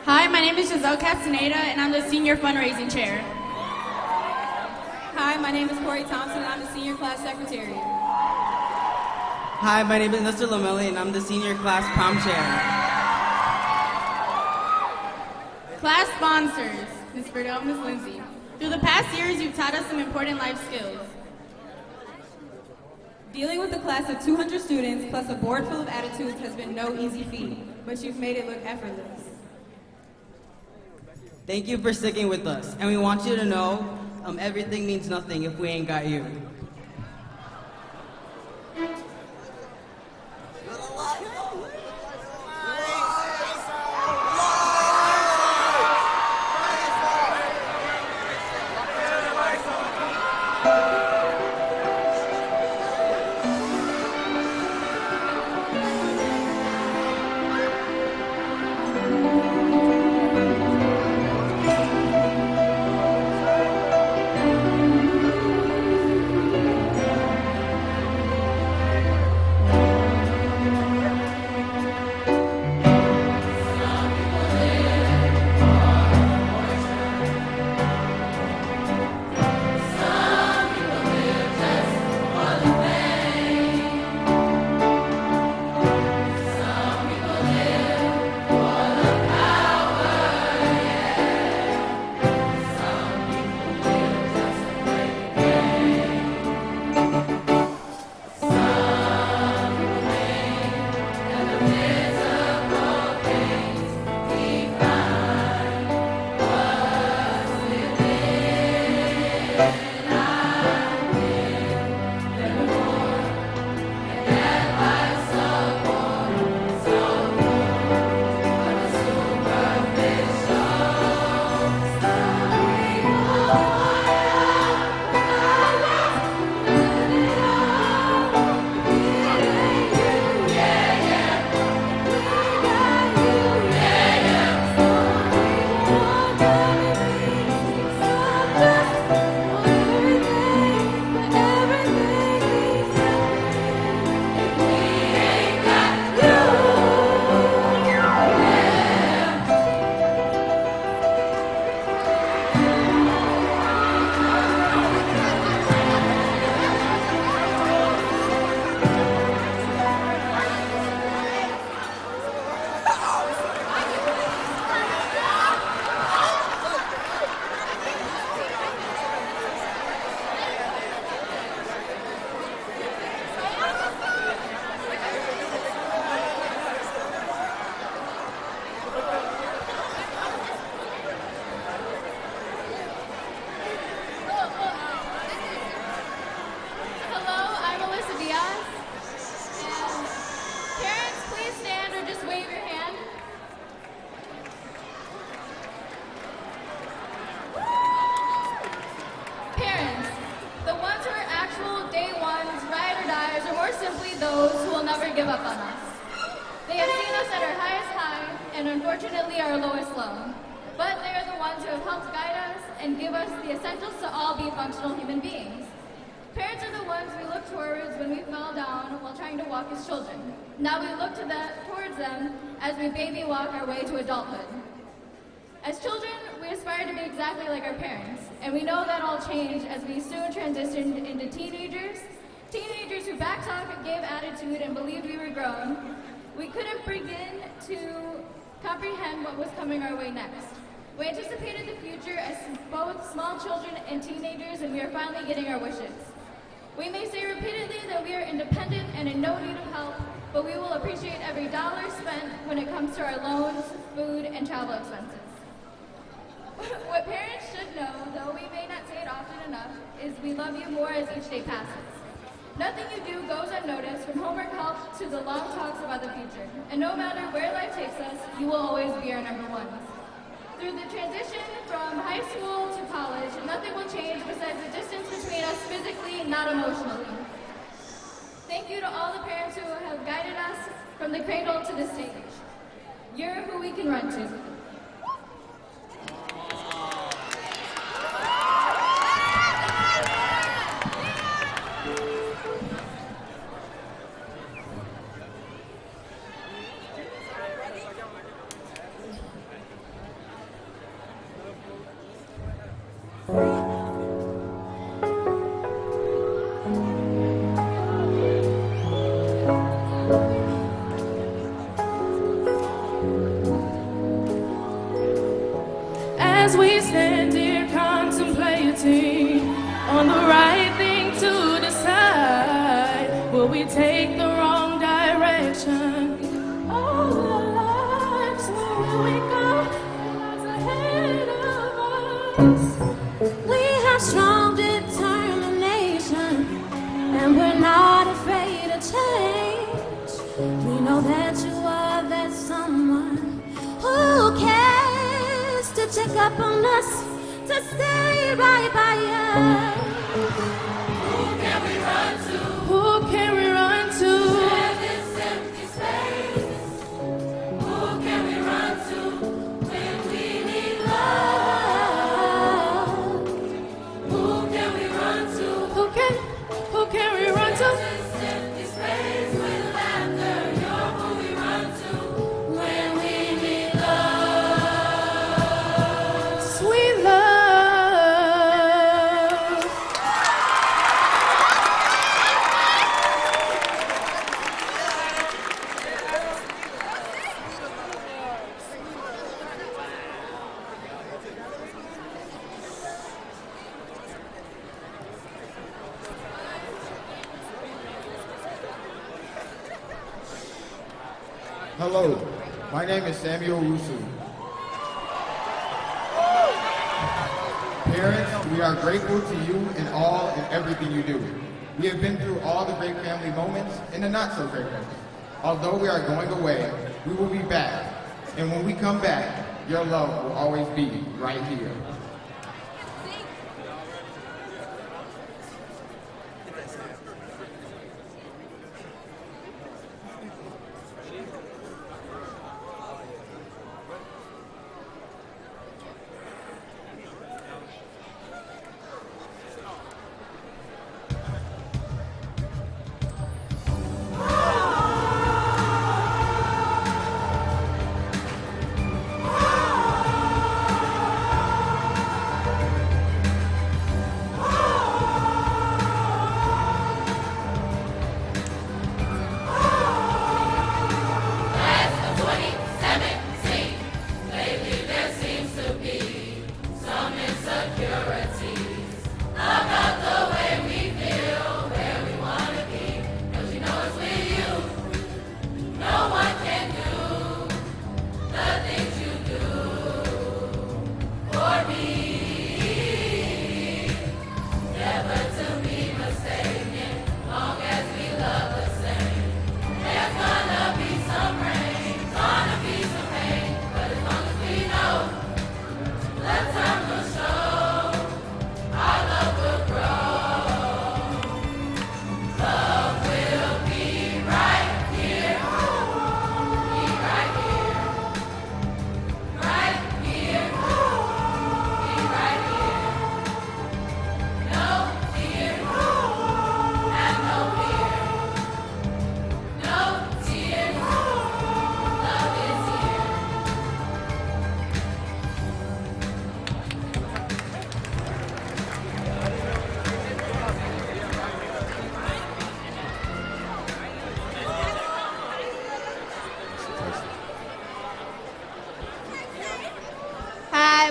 [SPEAKER 2] Hi, my name is Giselle Castaneda, and I'm the Senior Fundraising Chair.
[SPEAKER 11] Hi, my name is Corey Thompson, and I'm the Senior Class Secretary.
[SPEAKER 4] Hi, my name is Mr. Lamelli, and I'm the Senior Class Prom Chair.
[SPEAKER 2] Class sponsors, Ms. Burdell and Ms. Lindsay. Through the past years, you've taught us some important life skills.
[SPEAKER 11] Dealing with a class of 200 students plus a board full of attitudes has been no easy feat, but you've made it look effortless.
[SPEAKER 4] Thank you for sticking with us, and we want you to know everything means nothing if we ain't got you.
[SPEAKER 15] those who will never give up on us. They have seen us at our highest high and unfortunately our lowest low. But they are the ones who have helped guide us and give us the essentials to all be functional human beings. Parents are the ones we look towards when we fell down while trying to walk as children. Now we look towards them as we baby walk our way to adulthood. As children, we aspire to be exactly like our parents, and we know that all change as we soon transitioned into teenagers who backtalk, gave attitude, and believed we were grown. We couldn't begin to comprehend what was coming our way next. We anticipated the future as both small children and teenagers, and we are finally getting our wishes. We may say repeatedly that we are independent and in no need of help, but we will appreciate every dollar spent when it comes to our loans, food, and travel expenses. What parents should know, though we may not say it often enough, is we love you more as each day passes. Nothing you do goes unnoticed, from homework help to the long talks about the future. And no matter where life takes us, you will always be our number one. Through the transition from high school to college, nothing will change besides the distance between us physically, not emotionally. Thank you to all the parents who have guided us from the cradle to the stage. You're who we can run to.
[SPEAKER 6] As we stand here contemplating on the right thing to decide, will we take the wrong direction? All our lives, where will we go? What's ahead of us?
[SPEAKER 8] We have strong determination, and we're not afraid of change. We know that you are that someone who cares to check up on us, to stay right by us. Who can we run to?
[SPEAKER 6] Who can we run to?
[SPEAKER 8] Share this empty space. Who can we run to when we need love? Who can we run to?
[SPEAKER 6] Who can we run to?
[SPEAKER 8] This empty space with laughter. You're who we run to when we need love.
[SPEAKER 6] Sweet love.
[SPEAKER 23] Hello, my name is Samuel Rusu. Parents, we are grateful to you in all and everything you do. We have been through all the great family moments and the not so great moments. Although we are going away, we will be back. And when we come back, your love will always be right here.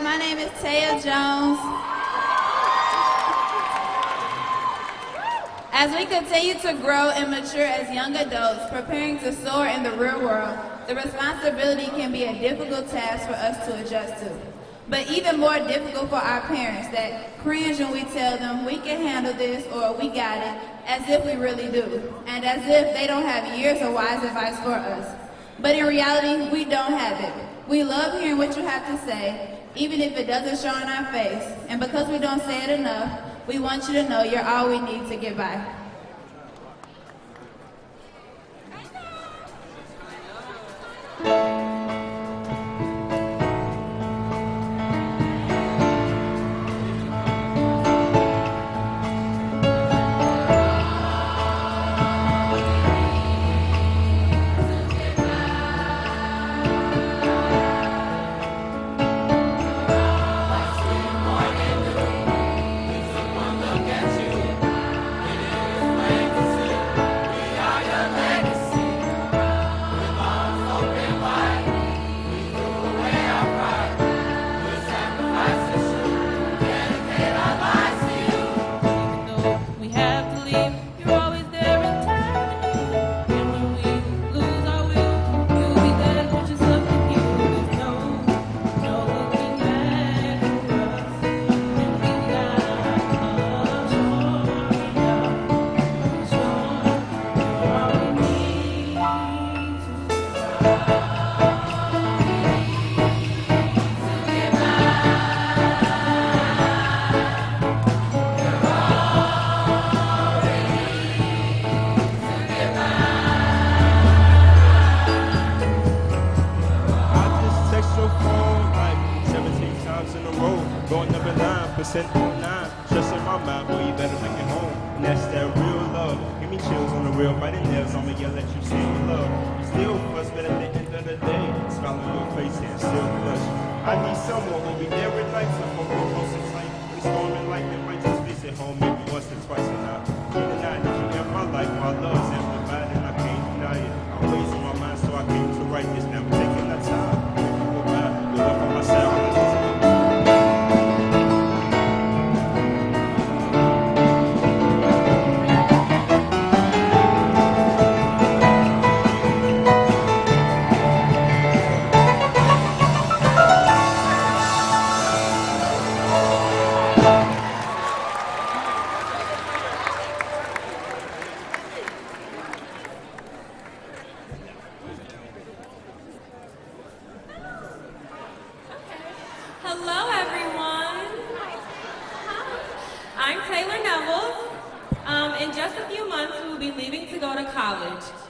[SPEAKER 1] my name is Taya Jones. As we continue to grow and mature as young adults, preparing to soar in the real world, the responsibility can be a difficult task for us to adjust to. But even more difficult for our parents that cringe when we tell them we can handle this or we got it, as if we really do, and as if they don't have years of wise advice for us. But in reality, we don't have it. We love hearing what you have to say, even if it doesn't show on our face. And because we don't say it enough, we want you to know you're all we need to get by.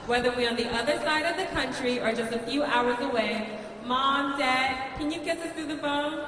[SPEAKER 3] Whether we're on the other side of the country or just a few hours away, Mom, Dad, can you kiss us through the phone?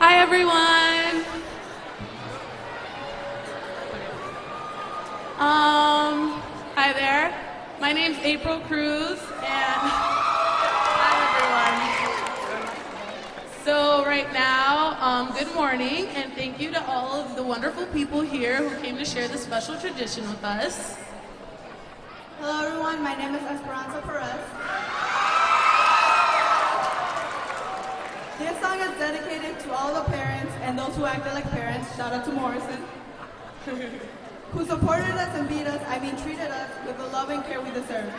[SPEAKER 6] Hi, everyone. Hi there. My name's April Cruz, and hi everyone. So right now, good morning, and thank you to all of the wonderful people here who came to share this special tradition with us.
[SPEAKER 7] Hello everyone, my name is Esperanza Perez. This song is dedicated to all the parents and those who acted like parents, shout out to Morrison, who supported us and beat us, treated us with the love and care we deserve.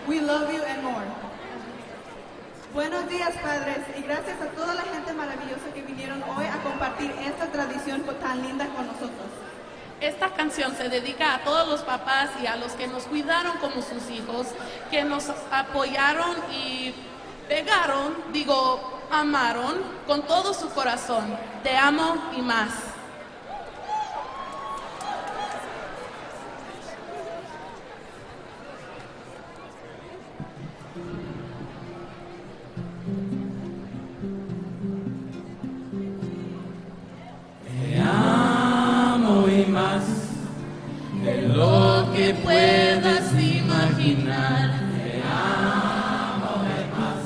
[SPEAKER 7] We love you and more. Buenos días, padres, y gracias a toda la gente maravillosa que vinieron hoy a compartir esta tradición tan linda con nosotros.
[SPEAKER 6] Esta canción se dedica a todos los papás y a los que nos cuidaron como sus hijos, que nos apoyaron y amaron con todo su corazón. Te amo y más.
[SPEAKER 9] Te amo y más de lo que puedas imaginar. Te amo y más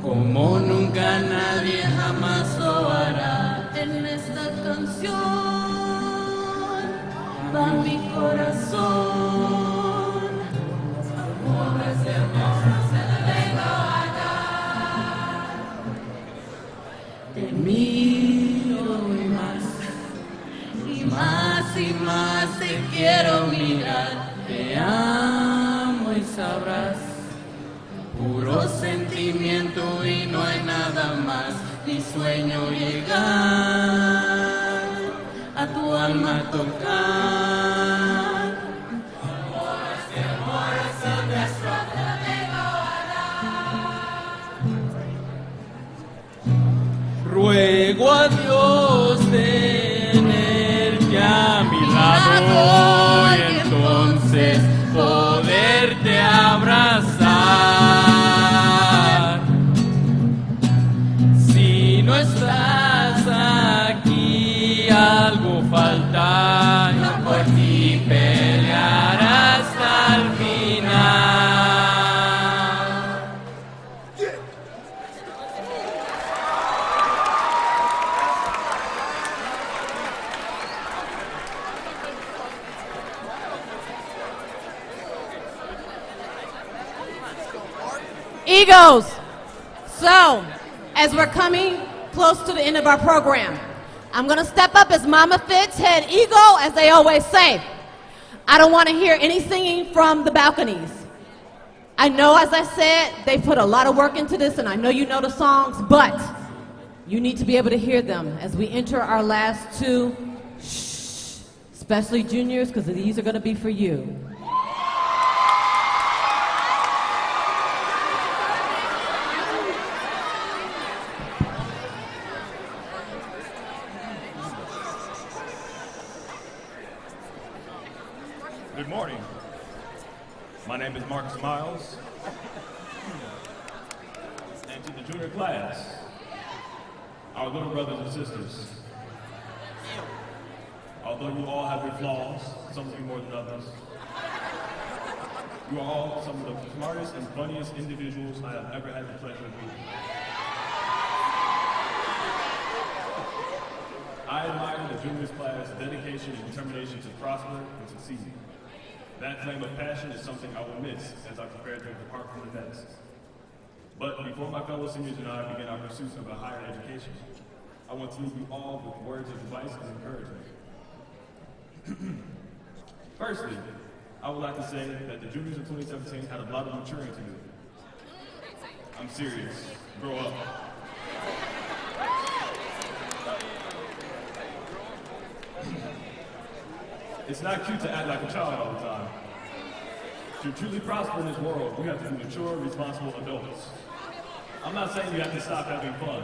[SPEAKER 9] como nunca nadie jamás lo hará.
[SPEAKER 6] En esta canción va mi corazón.
[SPEAKER 9] Amor es hermoso, se le vengo a dar.
[SPEAKER 6] Te miro y más te quiero mirar.
[SPEAKER 9] Te amo y sabrás, puro sentimiento y no hay nada más. Mi sueño llegar, a tu alma tocar. Amores y amores son nuestros, te la vengo a dar. Ruego a Dios tenerte a mi lado y entonces poderte abrazar. Si no estás aquí, algo falta. Yo por ti pelear hasta el final.
[SPEAKER 12] Egos. So, as we're coming close to the end of our program, I'm going to step up as Mama Fitz, head ego, as they always say. I don't want to hear any singing from the balconies. I know, as I said, they put a lot of work into this, and I know you know the songs, but you need to be able to hear them as we enter our last two, especially juniors, because these are going to be for you.
[SPEAKER 24] Good morning. My name is Marcus Miles. And to the junior class, our little brothers and sisters, although you all have your flaws, some of you more than others, you are all some of the smartest and funniest individuals I have ever had the pleasure of meeting. I admire the juniors class' dedication and determination to prosper and succeed. That flame of passion is something I will miss as I prepare to depart from the nest. But before my fellow seniors and I begin our pursuit of a higher education, I want to leave you all with words of advice and encouragement. Firstly, I would like to say that the juniors of 2017 had a lot of maturing to do. I'm serious. Grow up. It's not cute to act like a child all the time. To truly prosper in this world, we have to be mature, responsible adults. I'm not saying you have to stop having fun,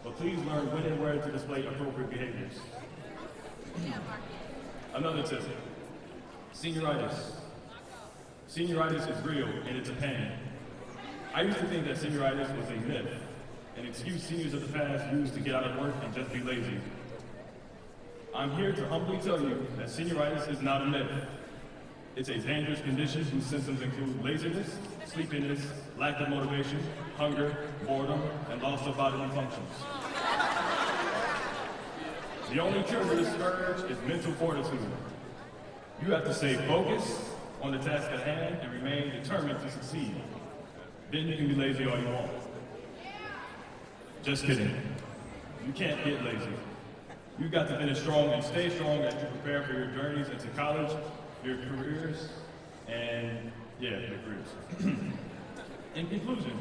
[SPEAKER 24] but please learn when and where to display appropriate behaviors. Another tip, senioritis. Senioritis is real and it's a pain. I used to think that senioritis was a myth, an excuse seniors of the past used to get out of work and just be lazy. I'm here to humbly tell you that senioritis is not a myth. It's a dangerous condition whose symptoms include laziness, sleepiness, lack of motivation, hunger, boredom, and loss of bodily functions. The only cure for this scourge is mental fortitude. You have to stay focused on the task at hand and remain determined to succeed. Then you can be lazy all you want. Just kidding. You can't get lazy. You got to finish strong and stay strong as you prepare for your journeys into college, your careers, and your careers. In conclusion,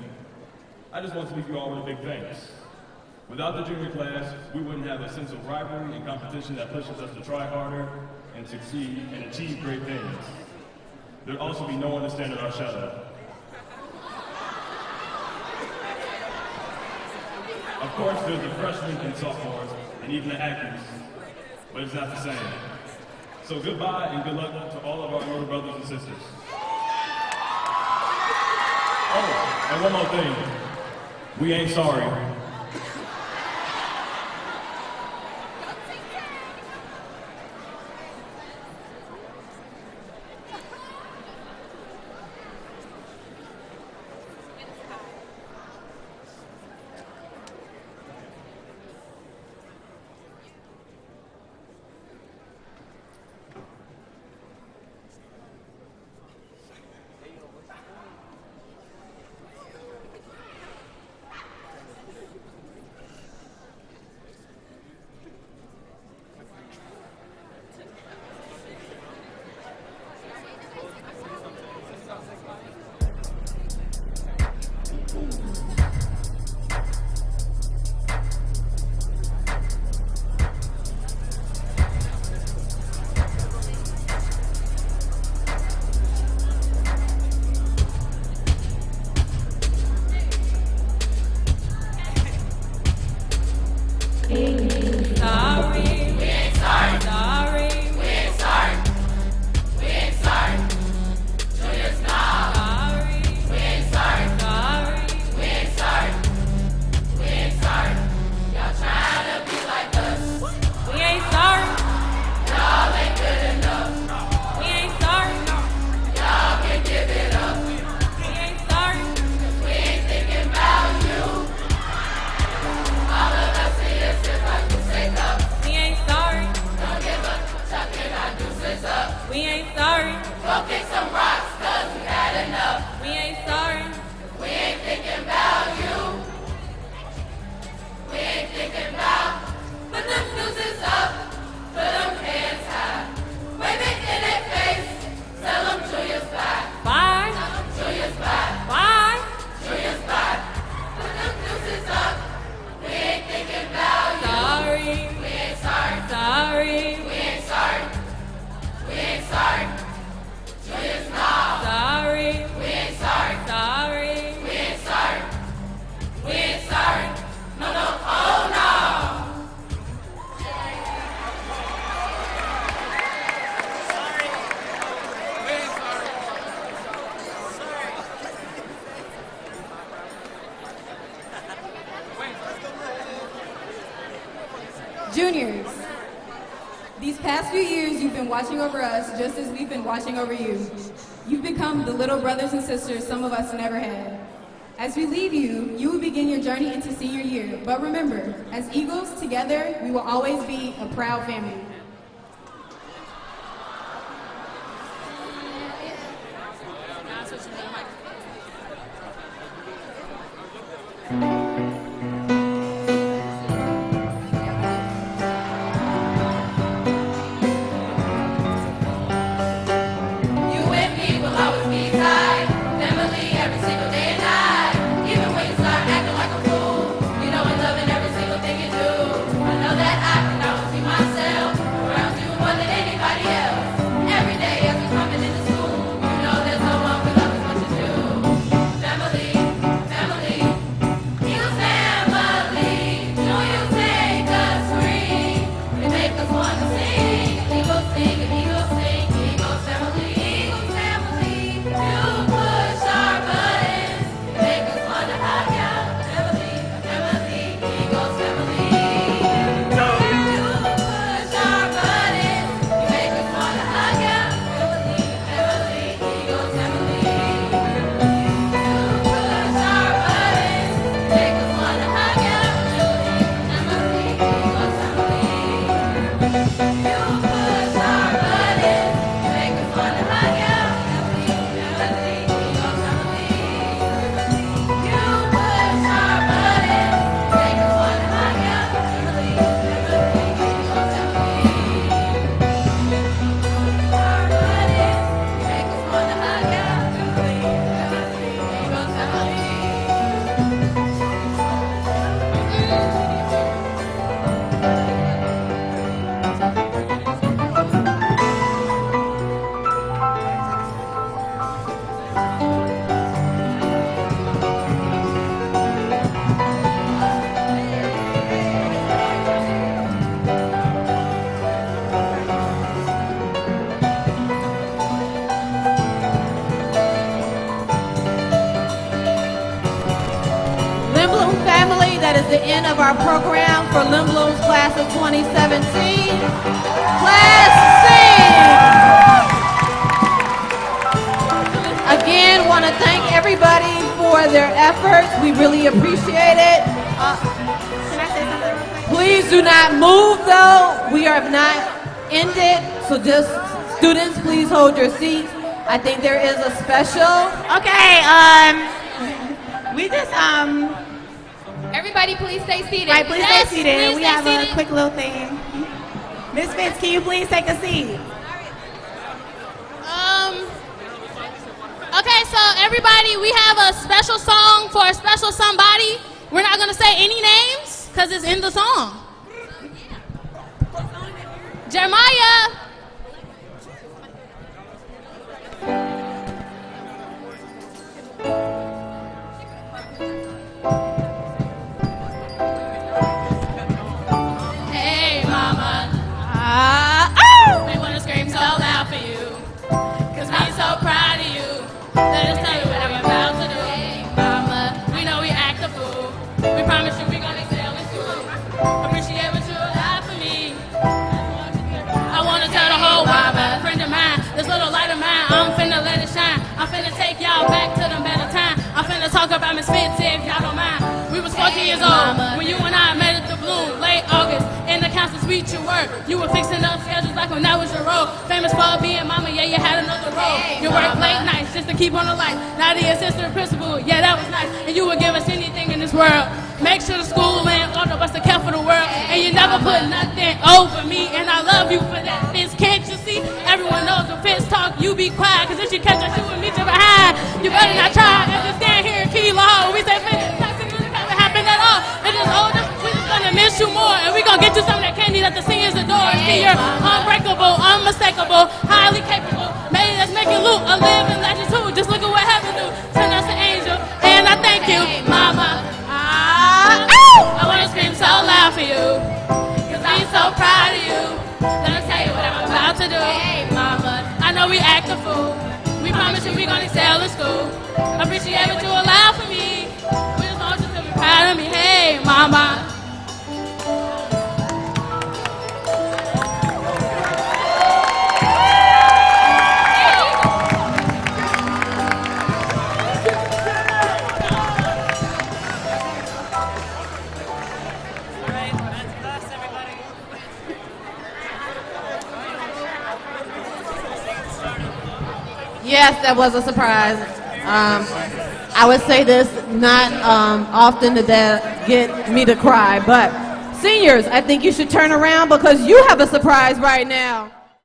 [SPEAKER 24] I just want to leave you all with a big thanks. Without the junior class, we wouldn't have a sense of rivalry and competition that pushes us to try harder and succeed and achieve great things. There'd also be no one to stand at our shadow. Of course, there's the freshmen and sophomores, and even the actors, but it's not the same. So goodbye and good luck to all of our older brothers and sisters. Oh, and one more thing. We ain't sorry.
[SPEAKER 14] Juniors, these past few years you've been watching over us just as we've been watching over you. You've become the little brothers and sisters some of us never had. As we leave you, you will begin your journey into senior year. But remember, as Eagles, together, we will always be a proud family.
[SPEAKER 8] Myself.
[SPEAKER 12] of our program for Lindblom's class of 2017. Class sing! Again, want to thank everybody for their efforts. We really appreciate it.
[SPEAKER 10] Can I say something real quick?
[SPEAKER 12] Please do not move, though. We are not ended, so just students, please hold your seats. I think there is a special.
[SPEAKER 10] Okay, we just,
[SPEAKER 5] Everybody please stay seated.
[SPEAKER 10] right, please
[SPEAKER 5] Yes,
[SPEAKER 10] stay seated.
[SPEAKER 5] please
[SPEAKER 10] We
[SPEAKER 5] stay
[SPEAKER 10] have
[SPEAKER 5] seated.
[SPEAKER 10] a quick little thing. Miss Fitz, can you please take a seat?
[SPEAKER 2] Okay, so everybody, we have a special song for a special somebody. We're not gonna say any names, because it's in the song. Jeremiah. Hey, mama. We wanna scream so loud for you, 'cause we're so proud of you. Let us tell you what I'm about to do. Hey, mama, we know we act a fool. We promise you we're gonna excel in school. Appreciate what you have for me. I wanna tell the whole world about a friend of mine. This little light of mine, I'm finna let it shine. I'm finna take y'all back to them better time. I'm finna talk about Miss Fitz if y'all don't mind. We was 14 years old when you and I met at the Bloom, late August. In the council suite you were. You were fixing up schedules like when that was your role. Famous for being mama, yeah, you had another role. You worked late nights just to keep on the light. Now the assistant principal, yeah, that was nice. And you would give us anything in this world. Make sure the school and all of us are kept for the world. And you never put nothing over me. And I love you for that, Fitz. Can't you see? Everyone knows when Fitz talk, you be quiet. 'Cause if you catch us, you will meet you behind. You better not try. And just stand here and key law. We say Fitz, nothing never happened at all. It is older. We just gonna miss you more. And we gonna get you some of that candy that the seniors adore. See, you're unbreakable, unmistakable, highly capable. Maybe that's making Luke a living legend too. Just look at what heaven do. Turn us an angel. And I thank you, mama. I wanna scream so loud for you, 'cause I'm so proud of you. Let me tell you what I'm about to do. Hey, mama, I know we act a fool. We promise you we're gonna excel in school. Appreciate what you allow for me. We just want you to be proud of me. Hey, mama.
[SPEAKER 12] Yes, that was a surprise. I would say this not often that get me to cry, but seniors, I think you should turn around because you have a surprise right now.